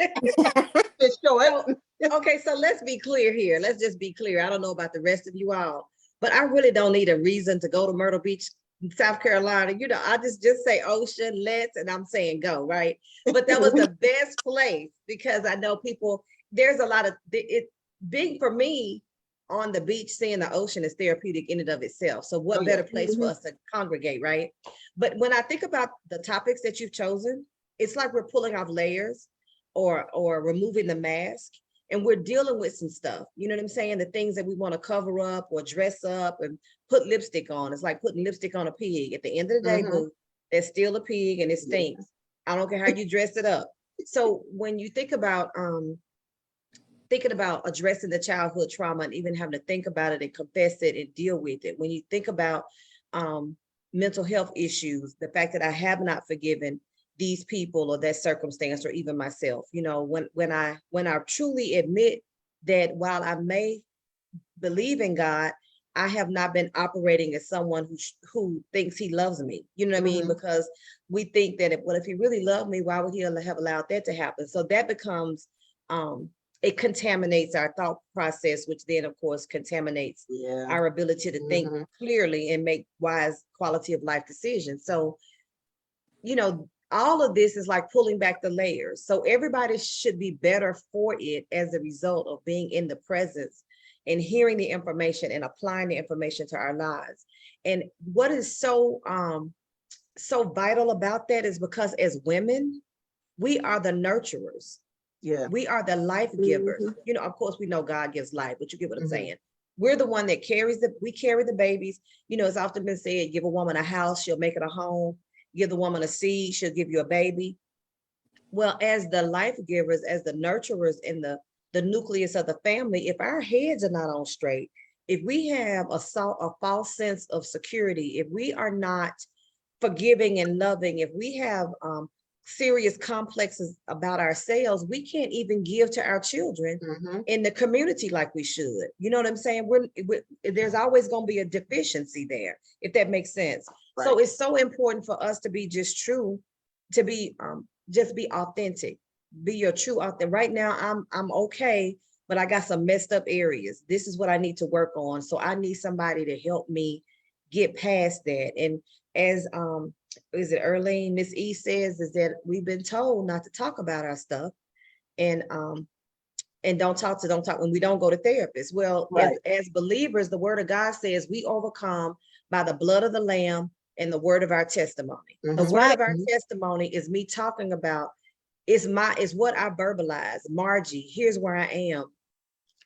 It's short. Okay, so let's be clear here. Let's just be clear. I don't know about the rest of you all, but I really don't need a reason to go to Myrtle Beach, South Carolina. You know, I just say ocean, let's, and I'm saying go, right? But that was the best place, because I know people, there's a lot of, it big for me on the beach, seeing the ocean is therapeutic in and of itself. So what better place for us to congregate, right? But when I think about the topics that you've chosen, it's like we're pulling off layers or removing the mask, and we're dealing with some stuff. You know what I'm saying? The things that we want to cover up or dress up and put lipstick on. It's like putting lipstick on a pig. At the end of the day, boo, there's still a pig and it stinks. I don't care how you dress it up. So when you think about thinking about addressing the childhood trauma and even having to think about it and confess it and deal with it, when you think about mental health issues, the fact that I have not forgiven these people or that circumstance or even myself, you know, when I truly admit that while I may believe in God, I have not been operating as someone who thinks he loves me. You know what I mean? Because we think that if he really loved me, why would he have allowed that to happen? So that becomes, it contaminates our thought process, which then of course contaminates our ability to think clearly and make wise quality of life decisions. So, you know, all of this is like pulling back the layers. So everybody should be better for it as a result of being in the presence and hearing the information and applying the information to our lives. And what is so vital about that is because as women, we are the nurturers. Yeah. We are the life givers. You know, of course, we know God gives life, but you get what I'm saying. We're the one that we carry the babies. You know, it's often been said, give a woman a house, she'll make it a home. Give the woman a seed, she'll give you a baby. Well, as the life givers, as the nurturers in the nucleus of the family, if our heads are not on straight, if we have a false sense of security, if we are not forgiving and loving, if we have serious complexes about ourselves, we can't even give to our children in the community like we should. You know what I'm saying? There's always going to be a deficiency there, if that makes sense. Right. So it's so important for us to be just true, to be just be authentic, be your true authentic. Right now, I'm okay, but I got some messed up areas. This is what I need to work on. So I need somebody to help me get past that. And as is it Erlene, Miss E says, is that we've been told not to talk about our stuff and don't talk when we don't go to therapists. Well, as believers, the word of God says we overcome by the blood of the Lamb and the word of our testimony. The word of our testimony is me talking about, is what I verbalize. Margie, here's where I am.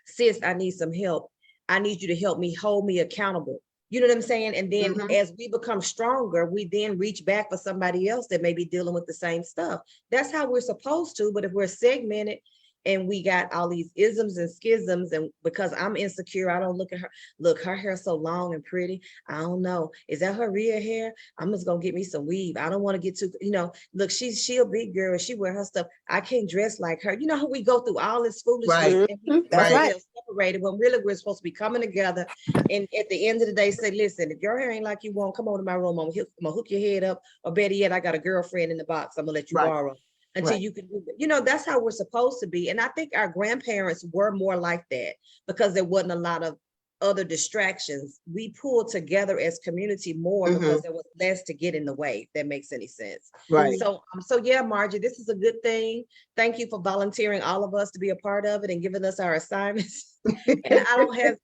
Sis, I need some help. I need you to help me, hold me accountable. You know what I'm saying? And then as we become stronger, we then reach back for somebody else that may be dealing with the same stuff. That's how we're supposed to. But if we're segmented and we got all these isms and schisms, and because I'm insecure, I don't look at her. Look, her hair's so long and pretty. I don't know. Is that her real hair? I'm just gonna get me some weave. I don't want to get too, you know, look, she a big girl. She wear her stuff. I can't dress like her. You know how we go through all this foolishness and we separated when really we're supposed to be coming together. And at the end of the day, say, listen, if your hair ain't like you want, come over to my room. I'm gonna hook your head up. Or better yet, I got a girlfriend in the box. I'm gonna let you borrow until you can do it. You know, that's how we're supposed to be. And I think our grandparents were more like that because there wasn't a lot of other distractions. We pulled together as community more because there was less to get in the way, if that makes any sense. Right. So yeah, Margie, this is a good thing. Thank you for volunteering all of us to be a part of it and giving us our assignments. And I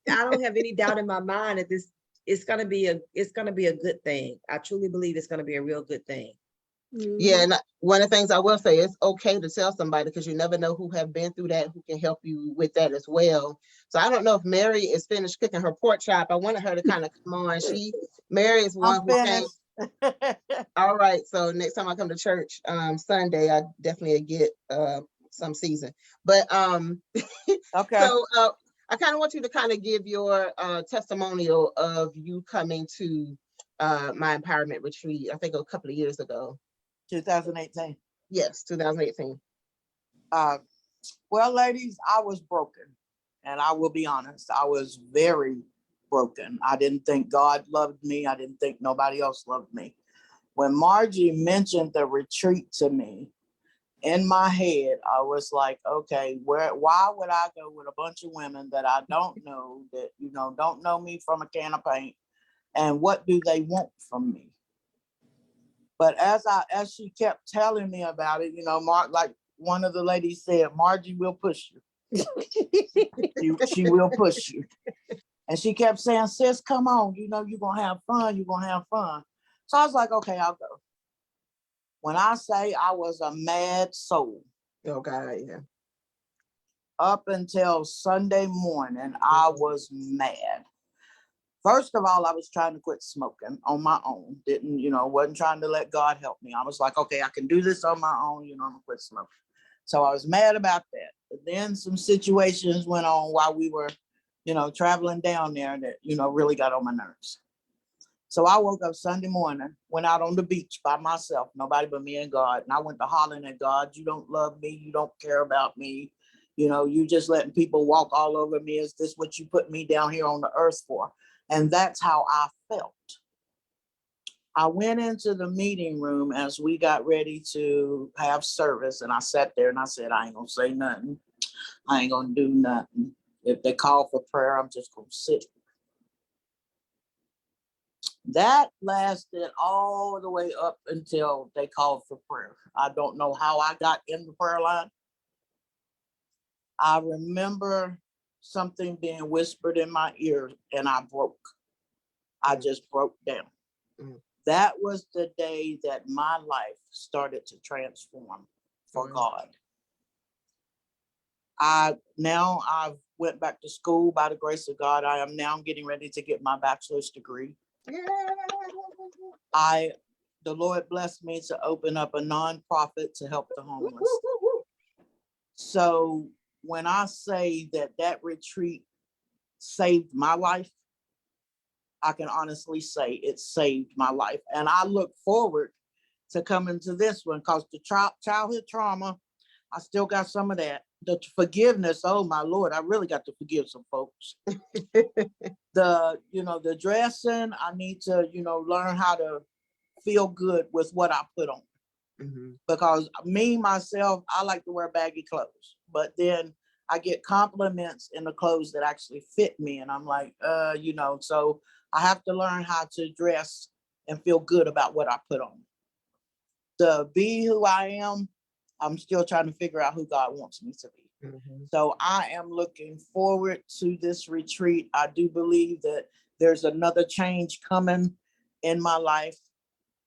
don't have any doubt in my mind that it's gonna be a good thing. I truly believe it's gonna be a real good thing. Yeah, and one of the things I will say, it's okay to tell somebody because you never know who have been through that, who can help you with that as well. So I don't know if Mary is finished cooking her pork chop. I wanted her to kind of come on. Mary is one who came. All right, so next time I come to church Sunday, I definitely get some season. But okay. So I kind of want you to kind of give your testimonial of you coming to my empowerment retreat, I think a couple of years ago. 2018. Yes, 2018. Well, ladies, I was broken. And I will be honest, I was very broken. I didn't think God loved me. I didn't think nobody else loved me. When Margie mentioned the retreat to me, in my head, I was like, okay, why would I go with a bunch of women that I don't know, that, you know, don't know me from a can of paint? And what do they want from me? But as she kept telling me about it, you know, like one of the ladies said, Margie will push you. she will push you. And she kept saying, sis, come on, you know, you're going to have fun. You're going to have fun. So I was like, okay, I'll go. When I say I was a mad soul. Oh, God, yeah. Up until Sunday morning, I was mad. First of all, I was trying to quit smoking on my own. Wasn't trying to let God help me. I was like, okay, I can do this on my own. I'm gonna quit smoking. So I was mad about that. But then some situations went on while we were, traveling down there that, really got on my nerves. So I woke up Sunday morning, went out on the beach by myself, nobody but me and God. And I went to hollering at God, you don't love me, you don't care about me. You know, you just letting people walk all over me. Is this what you put me down here on the earth for? And that's how I felt. I went into the meeting room as we got ready to have service, and I sat there and I said, I ain't gonna say nothing. I ain't gonna do nothing. If they call for prayer, I'm just gonna sit. That lasted all the way up until they called for prayer. I don't know how I got in the prayer line. I remember something being whispered in my ear and I broke. I just broke down. Mm. That was the day that my life started to transform for God. I've went back to school by the grace of God. I am now getting ready to get my bachelor's degree. The Lord blessed me to open up a nonprofit to help the homeless. So when I say that retreat saved my life, I can honestly say it saved my life. And I look forward to coming to this one because the childhood trauma, I still got some of that. The forgiveness, oh my Lord, I really got to forgive some folks. The dressing, I need to, learn how to feel good with what I put on. Mm-hmm. Because me, myself, I like to wear baggy clothes, but then I get compliments in the clothes that actually fit me. And I'm like, so I have to learn how to dress and feel good about what I put on. To be who I am, I'm still trying to figure out who God wants me to be. Mm-hmm. So I am looking forward to this retreat. I do believe that there's another change coming in my life,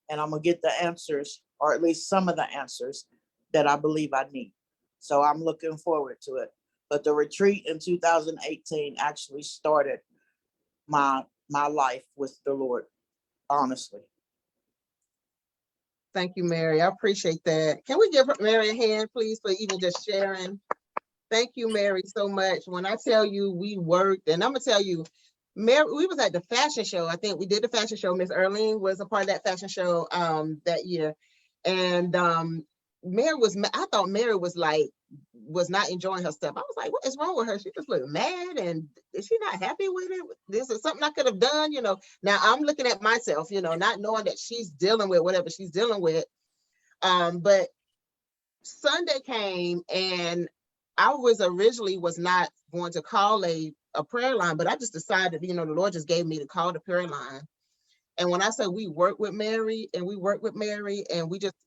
and I'm going to get the answers, or at least some of the answers that I believe I need. So I'm looking forward to it. But the retreat in 2018 actually started my life with the Lord, honestly. Thank you, Mary. I appreciate that. Can we give Mary a hand, please, for even just sharing? Thank you, Mary, so much. When I tell you we worked, and I'm gonna tell you, Mary, we was at the fashion show. I think we did the fashion show. Miss Erlene was a part of that fashion show that year. And I thought Mary was not enjoying her stuff. I was like, what is wrong with her? She just looked mad, and is she not happy with it? This is something I could have done, Now I'm looking at myself, not knowing that she's dealing with whatever she's dealing with. But Sunday came, and I originally was not going to call a prayer line, but I just decided, the Lord just gave me to call the prayer line. And when I say we work with Mary, and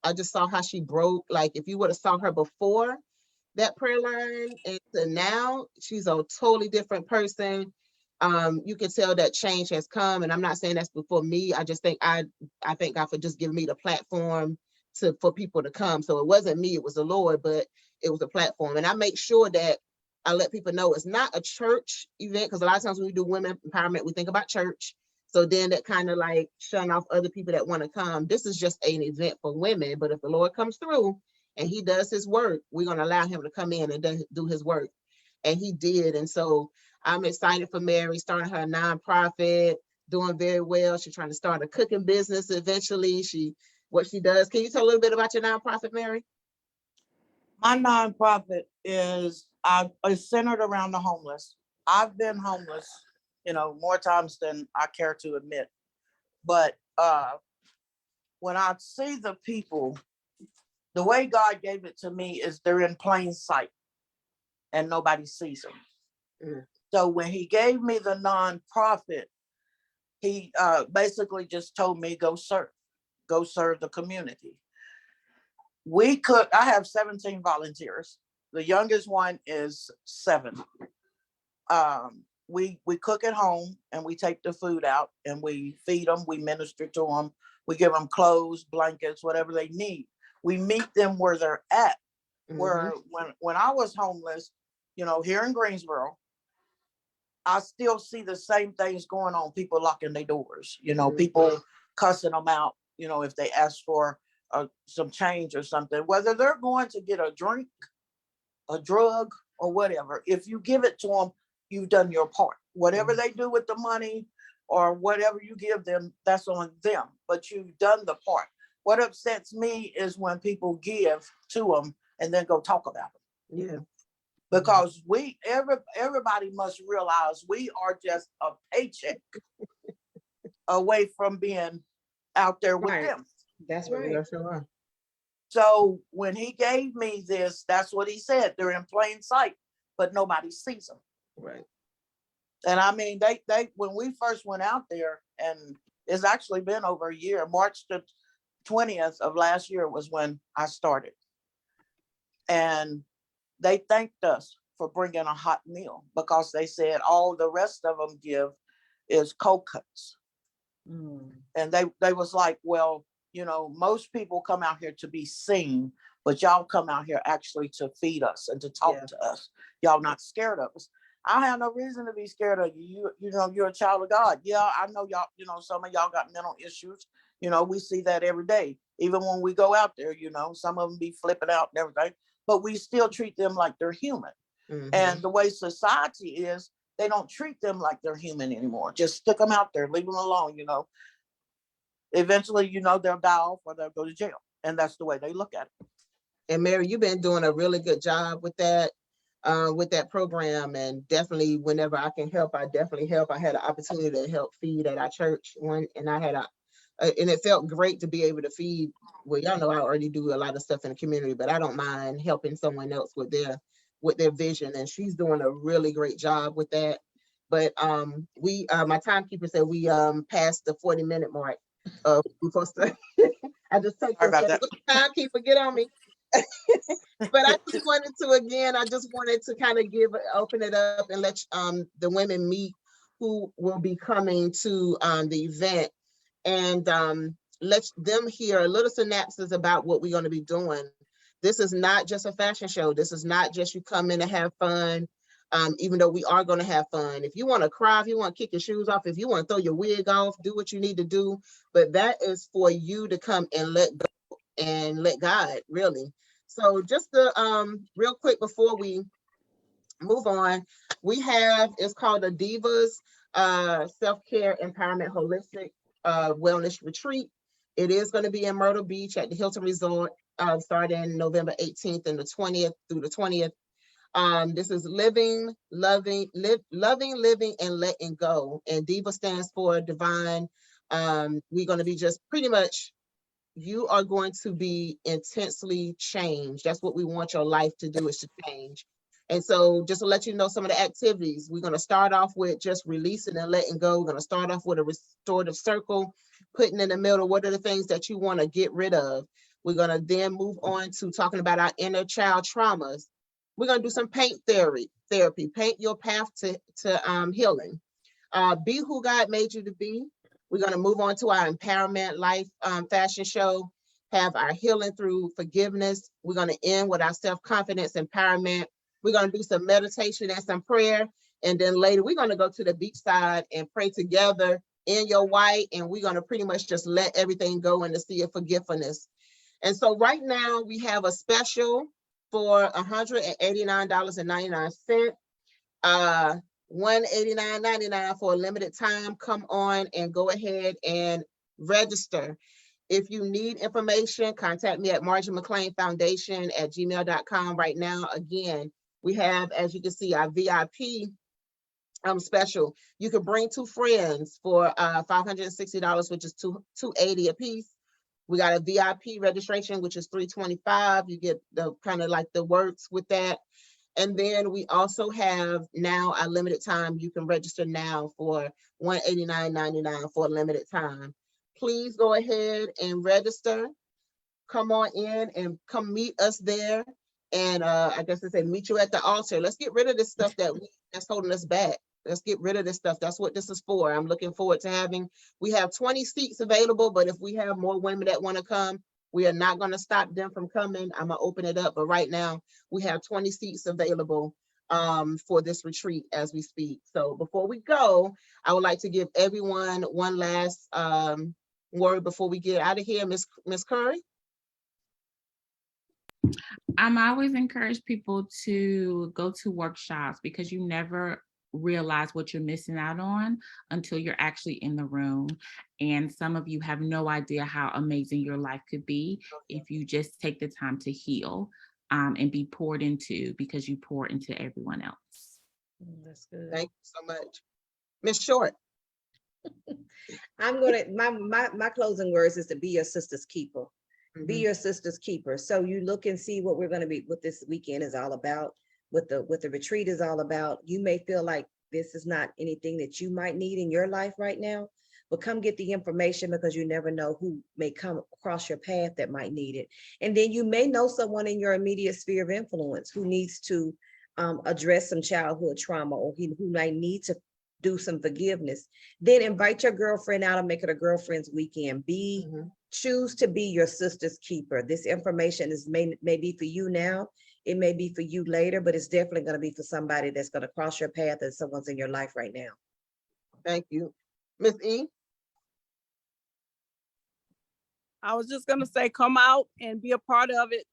I just saw how she broke. Like, if you would have saw her before that prayer line and to now, she's a totally different person. You can tell that change has come, and I'm not saying that's before me. I just think I thank God for just giving me the platform for people to come. So it wasn't me, it was the Lord, but it was a platform. And I make sure that I let people know it's not a church event, because a lot of times when we do women empowerment, we think about church. So then that kind of like shun off other people that want to come. This is just an event for women, but if the Lord comes through and he does his work, we're going to allow him to come in and do his work. And he did. And so I'm excited for Mary starting her nonprofit, doing very well. She's trying to start a cooking business eventually. What she does. Can you tell a little bit about your nonprofit, Mary? My nonprofit is centered around the homeless. I've been homeless, more times than I care to admit. But when I see the people, the way God gave it to me is they're in plain sight and nobody sees them. Mm. So when he gave me the nonprofit, he basically just told me, go serve the community. I have 17 volunteers. The youngest one is 7. We cook at home, and we take the food out and we feed them, we minister to them, we give them clothes, blankets, whatever they need. We meet them where they're at. Mm-hmm. Where when I was homeless, here in Greensboro, I still see the same things going on. People locking their doors, mm-hmm. People cussing them out, if they ask for some change or something, whether they're going to get a drink, a drug, or whatever. If you give it to them, you've done your part. Whatever they do with the money or whatever you give them, that's on them, but you've done the part. What upsets me is when people give to them and then go talk about them. Yeah. because everybody must realize we are just a paycheck away from being out there with Right. them. That's right. Yes, you are. So when he gave me this, that's what he said. They're in plain sight, but nobody sees them. Right. And I mean, they when we first went out there, and it's actually been over a year, March the 20th of last year was when I started. And they thanked us for bringing a hot meal, because they said all the rest of them give is cold cuts. And they was like, well, you know, most people come out here to be seen, but y'all come out here actually to feed us and to talk Yeah. to us. Y'all not scared of us. I have no reason to be scared of you. You know, you're a child of God. Yeah, I know y'all, you know, some of y'all got mental issues. You know, we see that every day. Even when we go out there, you know, some of them be flipping out and everything, but we still treat them like they're human. Mhm. And the way society is, they don't treat them like they're human anymore. Just stick them out there, leave them alone, you know. Eventually, you know, they'll die off or they'll go to jail. And that's the way they look at it. And Mary, you've been doing a really good job with that program. And definitely whenever I can help, I definitely help. I had an opportunity to help feed at our church and I had and it felt great to be able to feed. Well, y'all know I already do a lot of stuff in the community, but I don't mind helping someone else with their vision. And she's doing a really great job with that. But my timekeeper said we passed the 40-minute mark. We're supposed to I just take Sorry this about that. timekeeper, get on me. But I just wanted to kind of open it up and let the women meet who will be coming to the event, and let them hear a little synopsis about what we're going to be doing. This is not just a fashion show. This is not just you come in to have fun, even though we are going to have fun. If you want to cry, if you want to kick your shoes off, if you want to throw your wig off, do what you need to do. But that is for you to come and let go and let God, really. So just real quick before we move on, it's called a Divas Self-Care Empowerment Holistic Wellness Retreat. It is going to be in Myrtle Beach at the Hilton Resort, starting November 18th and the 20th through the 20th. This is living, loving, living, and letting go. And Diva stands for divine. We're going to be just pretty much, you are going to be intensely changed. That's what we want your life to do, is to change. And so just to let you know some of the activities, we're going to start off with just releasing and letting go. We're going to start off with a restorative circle, putting in the middle, what are the things that you want to get rid of? We're going to then move on to talking about our inner child traumas. We're going to do some paint therapy, paint your path to healing. Be who God made you to be. We're going to move on to our empowerment life fashion show, have our healing through forgiveness. We're going to end with our self-confidence empowerment. We're going to do some meditation and some prayer. And then later, we're going to go to the beachside and pray together in your white. And we're going to pretty much just let everything go in the sea of forgiveness. And so right now, we have a special for $189.99. $189.99 for a limited time. Come on and go ahead and register. If you need information, contact me at Margie McLean Foundation at gmail.com right now. Again, we have, as you can see, our VIP special. You can bring 2 friends for $560, which is $280 a piece. We got a VIP registration, which is $325. You get the kind of like the works with that. And then we also have now a limited time. You can register now for $189.99 for a limited time. Please go ahead and register. Come on in and come meet us there. And I guess I say meet you at the altar. Let's get rid of this stuff that's holding us back. Let's get rid of this stuff. That's what this is for. I'm looking forward to we have 20 seats available, but if we have more women that want to come, we are not going to stop them from coming. I'm going to open it up. But right now, we have 20 seats available for this retreat as we speak. So before we go, I would like to give everyone one last word before we get out of here. Miss Curry? I'm always encourage people to go to workshops, because you never realize what you're missing out on until you're actually in the room. And some of you have no idea how amazing your life could be if you just take the time to heal. and be poured into, because you pour into everyone else. That's good. Thank you so much. Ms. Short. I'm gonna, my closing words is to be your sister's keeper. Be Mhm. your sister's keeper. So you look and see what we're gonna be, what this weekend is all about, what the retreat is all about. You may feel like this is not anything that you might need in your life right now, but come get the information, because you never know who may come across your path that might need it. And then you may know someone in your immediate sphere of influence who needs to address some childhood trauma, or who might need to do some forgiveness. Then invite your girlfriend out and make it a girlfriend's weekend. Mhm. Choose to be your sister's keeper. This information is may be for you now, it may be for you later, but it's definitely going to be for somebody that's going to cross your path, and someone's in your life right now. Thank you. Ms. E. I was just gonna say, come out and be a part of it,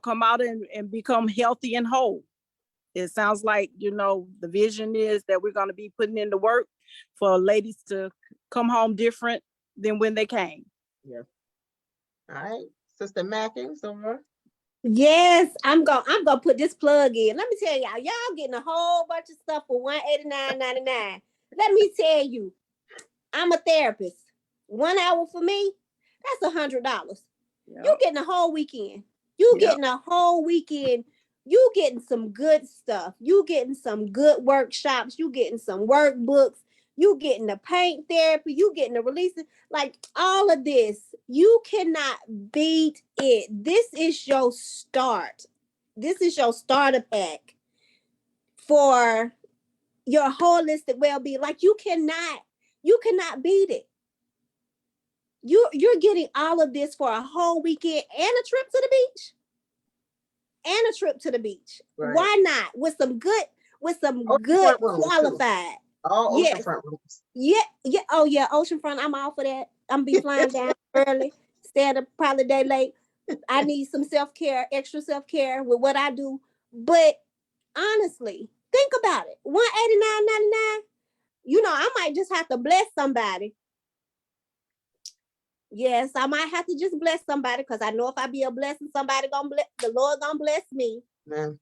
come out and become healthy and whole. It sounds like, the vision is that we're gonna be putting in the work for ladies to come home different than when they came. Yeah. All right. Sister Mackie, Zora. Yes, I'm gonna put this plug in. Let me tell y'all getting a whole bunch of stuff for $189.99. Let me tell you, I'm a therapist. 1 hour for me, that's $100. You getting a whole weekend. You getting a whole weekend. You getting some good stuff. You getting some good workshops. You getting some workbooks. You getting the paint therapy. You getting the releasing. Like all of this, you cannot beat it. This is your start. This is your starter pack for your holistic well-being. Like you cannot beat it. You're getting all of this for a whole weekend and a trip to the beach. Right. Why not? With some good qualified. All oceanfront rooms. Yeah. Oh yeah, oceanfront. I'm all for that. I'm gonna be flying down early, staying up probably a day late. I need some self-care, extra self-care with what I do. But honestly, think about it. $189.99. I might just have to bless somebody. Yes, I might have to just bless somebody, because I know if I be a blessing, somebody the Lord gonna bless me. Man.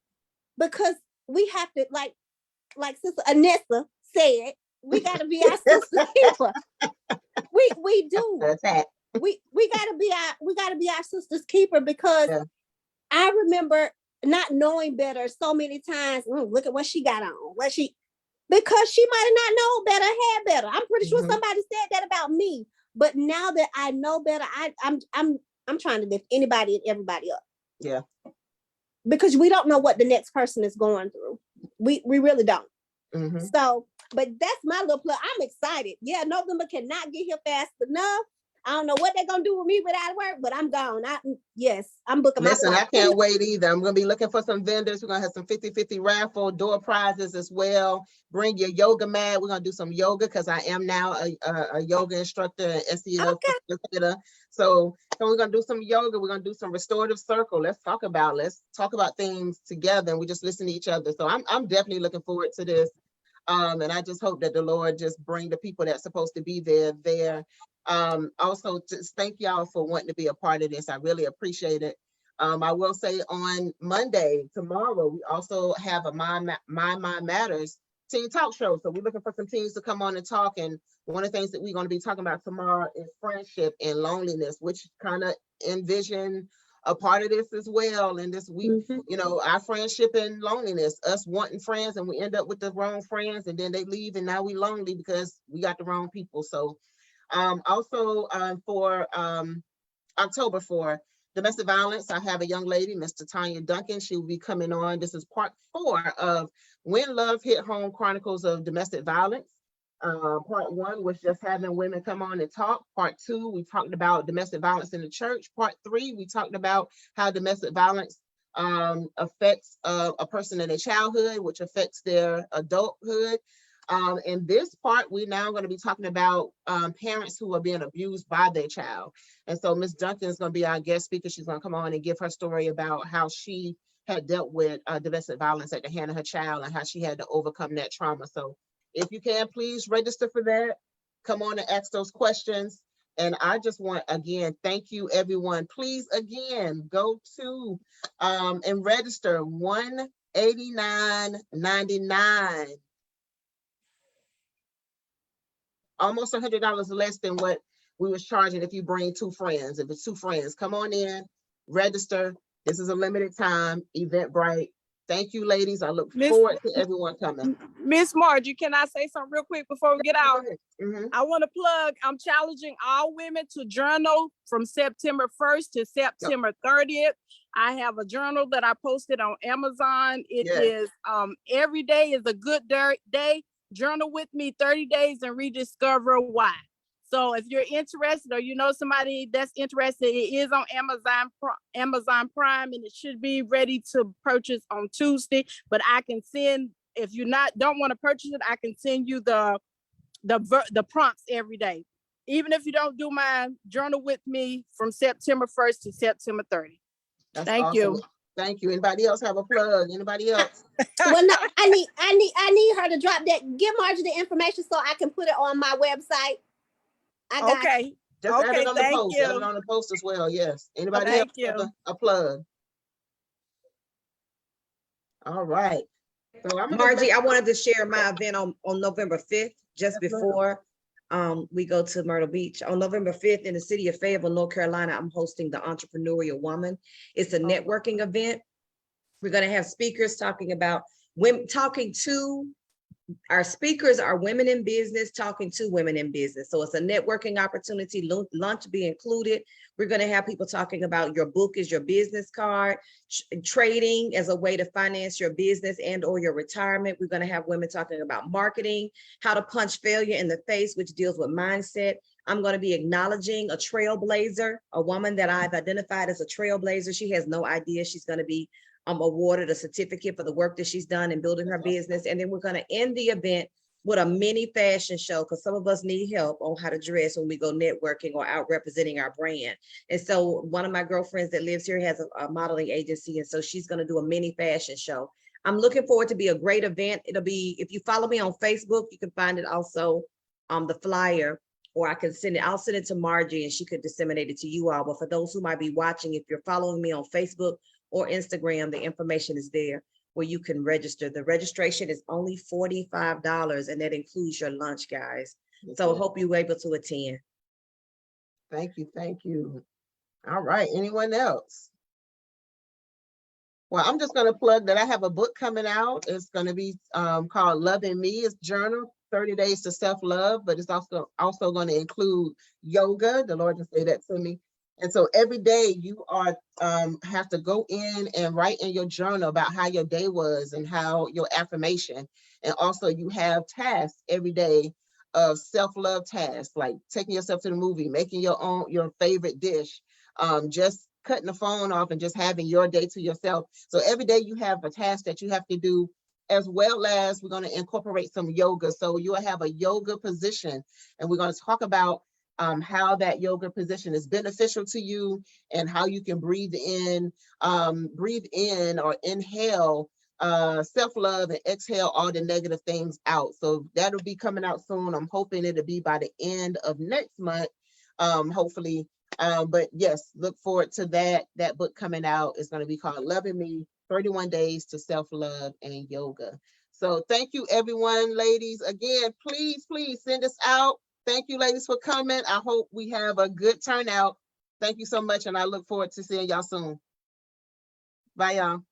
Because we have to, like Sister Anessa said, we gotta be our sister's keeper. We do. That's that. We gotta be our sister's keeper, because I remember not knowing better so many times. Look at what she got on. Because she might have not known better, had better. I'm pretty sure somebody said that about me. But now that I know better, I'm trying to lift anybody and everybody up. Yeah. Because we don't know what the next person is going through. We really don't. Mm-hmm. So, but that's my little plug. I'm excited. Yeah, November cannot get here fast enough. I don't know what they're gonna do with me without work, but I'm gone. I'm booking my flight. Listen, I can't wait either. I'm going to be looking for some vendors. We're going to have some 50-50 raffle, door prizes as well. Bring your yoga mat. We're going to do some yoga, because I am now a yoga instructor and SEL facilitator. So we're going to do some yoga. We're going to do some restorative circle. Let's talk about things together, and we just listen to each other. So I'm definitely looking forward to this. And I just hope that the Lord just bring the people that's supposed to be there. Also, just thank y'all for wanting to be a part of this. I really appreciate it. I will say on Monday, tomorrow, we also have a Mind Matters teen talk show. So we're looking for some teens to come on and talk. And one of the things that we're going to be talking about tomorrow is friendship and loneliness, which kind of envision a part of this as well. And this week, our friendship and loneliness, us wanting friends and we end up with the wrong friends, and then they leave and now we lonely because we got the wrong people. So also for October for domestic violence, I have a young lady, Mr. Tanya Duncan. She will be coming on. This is part 4 of When Love Hit Home, Chronicles of Domestic Violence. Part 1 was just having women come on and talk. Part 2, we talked about domestic violence in the church. Part 3, we talked about how domestic violence affects a person in their childhood, which affects their adulthood. In this part, we're now going to be talking about parents who are being abused by their child. And so Ms. Duncan is going to be our guest speaker. She's going to come on and give her story about how she had dealt with domestic violence at the hand of her child and how she had to overcome that trauma. So if you can, please register for that. Come on and ask those questions. And I just want, again, thank you, everyone. Please, again, go to and register $189.99. Almost $100 less than what we was charging if you bring 2 friends. If it's 2 friends, come on in, register. This is a limited time, Eventbrite. Thank you, ladies. I look Miss forward to everyone coming. Miss Margie, can I say something real quick before we get out? Mhm. I want to plug, I'm challenging all women to journal from September 1st to September 30th. I have a journal that I posted on Amazon. It Yes. is every day is a good day. Journal with me 30 days and rediscover why. So if you're interested or you know somebody that's interested, it is on Amazon Prime, and it should be ready to purchase on Tuesday. But I can send, if you don't want to purchase it, I can send you the prompts every day. Even if you don't do my journal with me from September 1st to September 30th. That's Thank awesome. you. Thank you. Anybody else have a plug? Anybody else? Well, no, I need her to drop that. Give Margie the information so I can put it on my website. I got Okay. Just add Okay, it on the thank post. Add it you. on the post as well. Yes. Anybody Thank else have you. a plug? All right. So I'm gonna Margie, I wanted to share my event on November 5th, just Yes, ma'am. before we go to Myrtle Beach. On November 5th in the city of Fayetteville, North Carolina, I'm hosting the Entrepreneurial Woman. It's a networking event. We're going to have speakers talking about women, our speakers are women in business, talking to women in business. So it's a networking opportunity, lunch be included. We're going to have people talking about your book is your business card, trading as a way to finance your business and or your retirement. We're going to have women talking about marketing, how to punch failure in the face, which deals with mindset. I'm going to be acknowledging a trailblazer, a woman that I've identified as a trailblazer. She has no idea she's going to be awarded a certificate for the work that she's done in building her business. And then we're going to end the event with a mini fashion show, because some of us need help on how to dress when we go networking or out representing our brand. And so one of my girlfriends that lives here has a modeling agency, and so she's going to do a mini fashion show. I'm looking forward to be a great event. It'll be, if you follow me on Facebook, you can find it also on the flyer, or I can send it, I'll send it to Margie and she could disseminate it to you all. But for those who might be watching, if you're following me on Facebook or Instagram, the information is there where you can register. The registration is only $45, and that includes your lunch, guys. So I hope you're able to attend. Thank you. Thank you. All right. Anyone else? Well, I'm just going to plug that I have a book coming out. It's going to be called Loving Me. It's journal, 30 Days to Self-Love, but it's also going to include yoga. The Lord just said that to me. And so every day you are have to go in and write in your journal about how your day was and how your affirmation. And also you have tasks every day of self-love tasks, like taking yourself to the movie, making your favorite dish, just cutting the phone off and just having your day to yourself. So every day you have a task that you have to do, as well as we're going to incorporate some yoga. So you'll have a yoga position, and we're going to talk about how that yoga position is beneficial to you and how you can breathe in or inhale self-love and exhale all the negative things out. So that'll be coming out soon. I'm hoping it'll be by the end of next month, hopefully. But yes, look forward to that. That book coming out is going to be called Loving Me, 31 Days to Self-Love and Yoga. So thank you, everyone, ladies. Again, please send us out. Thank you, ladies, for coming. I hope we have a good turnout. Thank you so much, and I look forward to seeing y'all soon. Bye, y'all.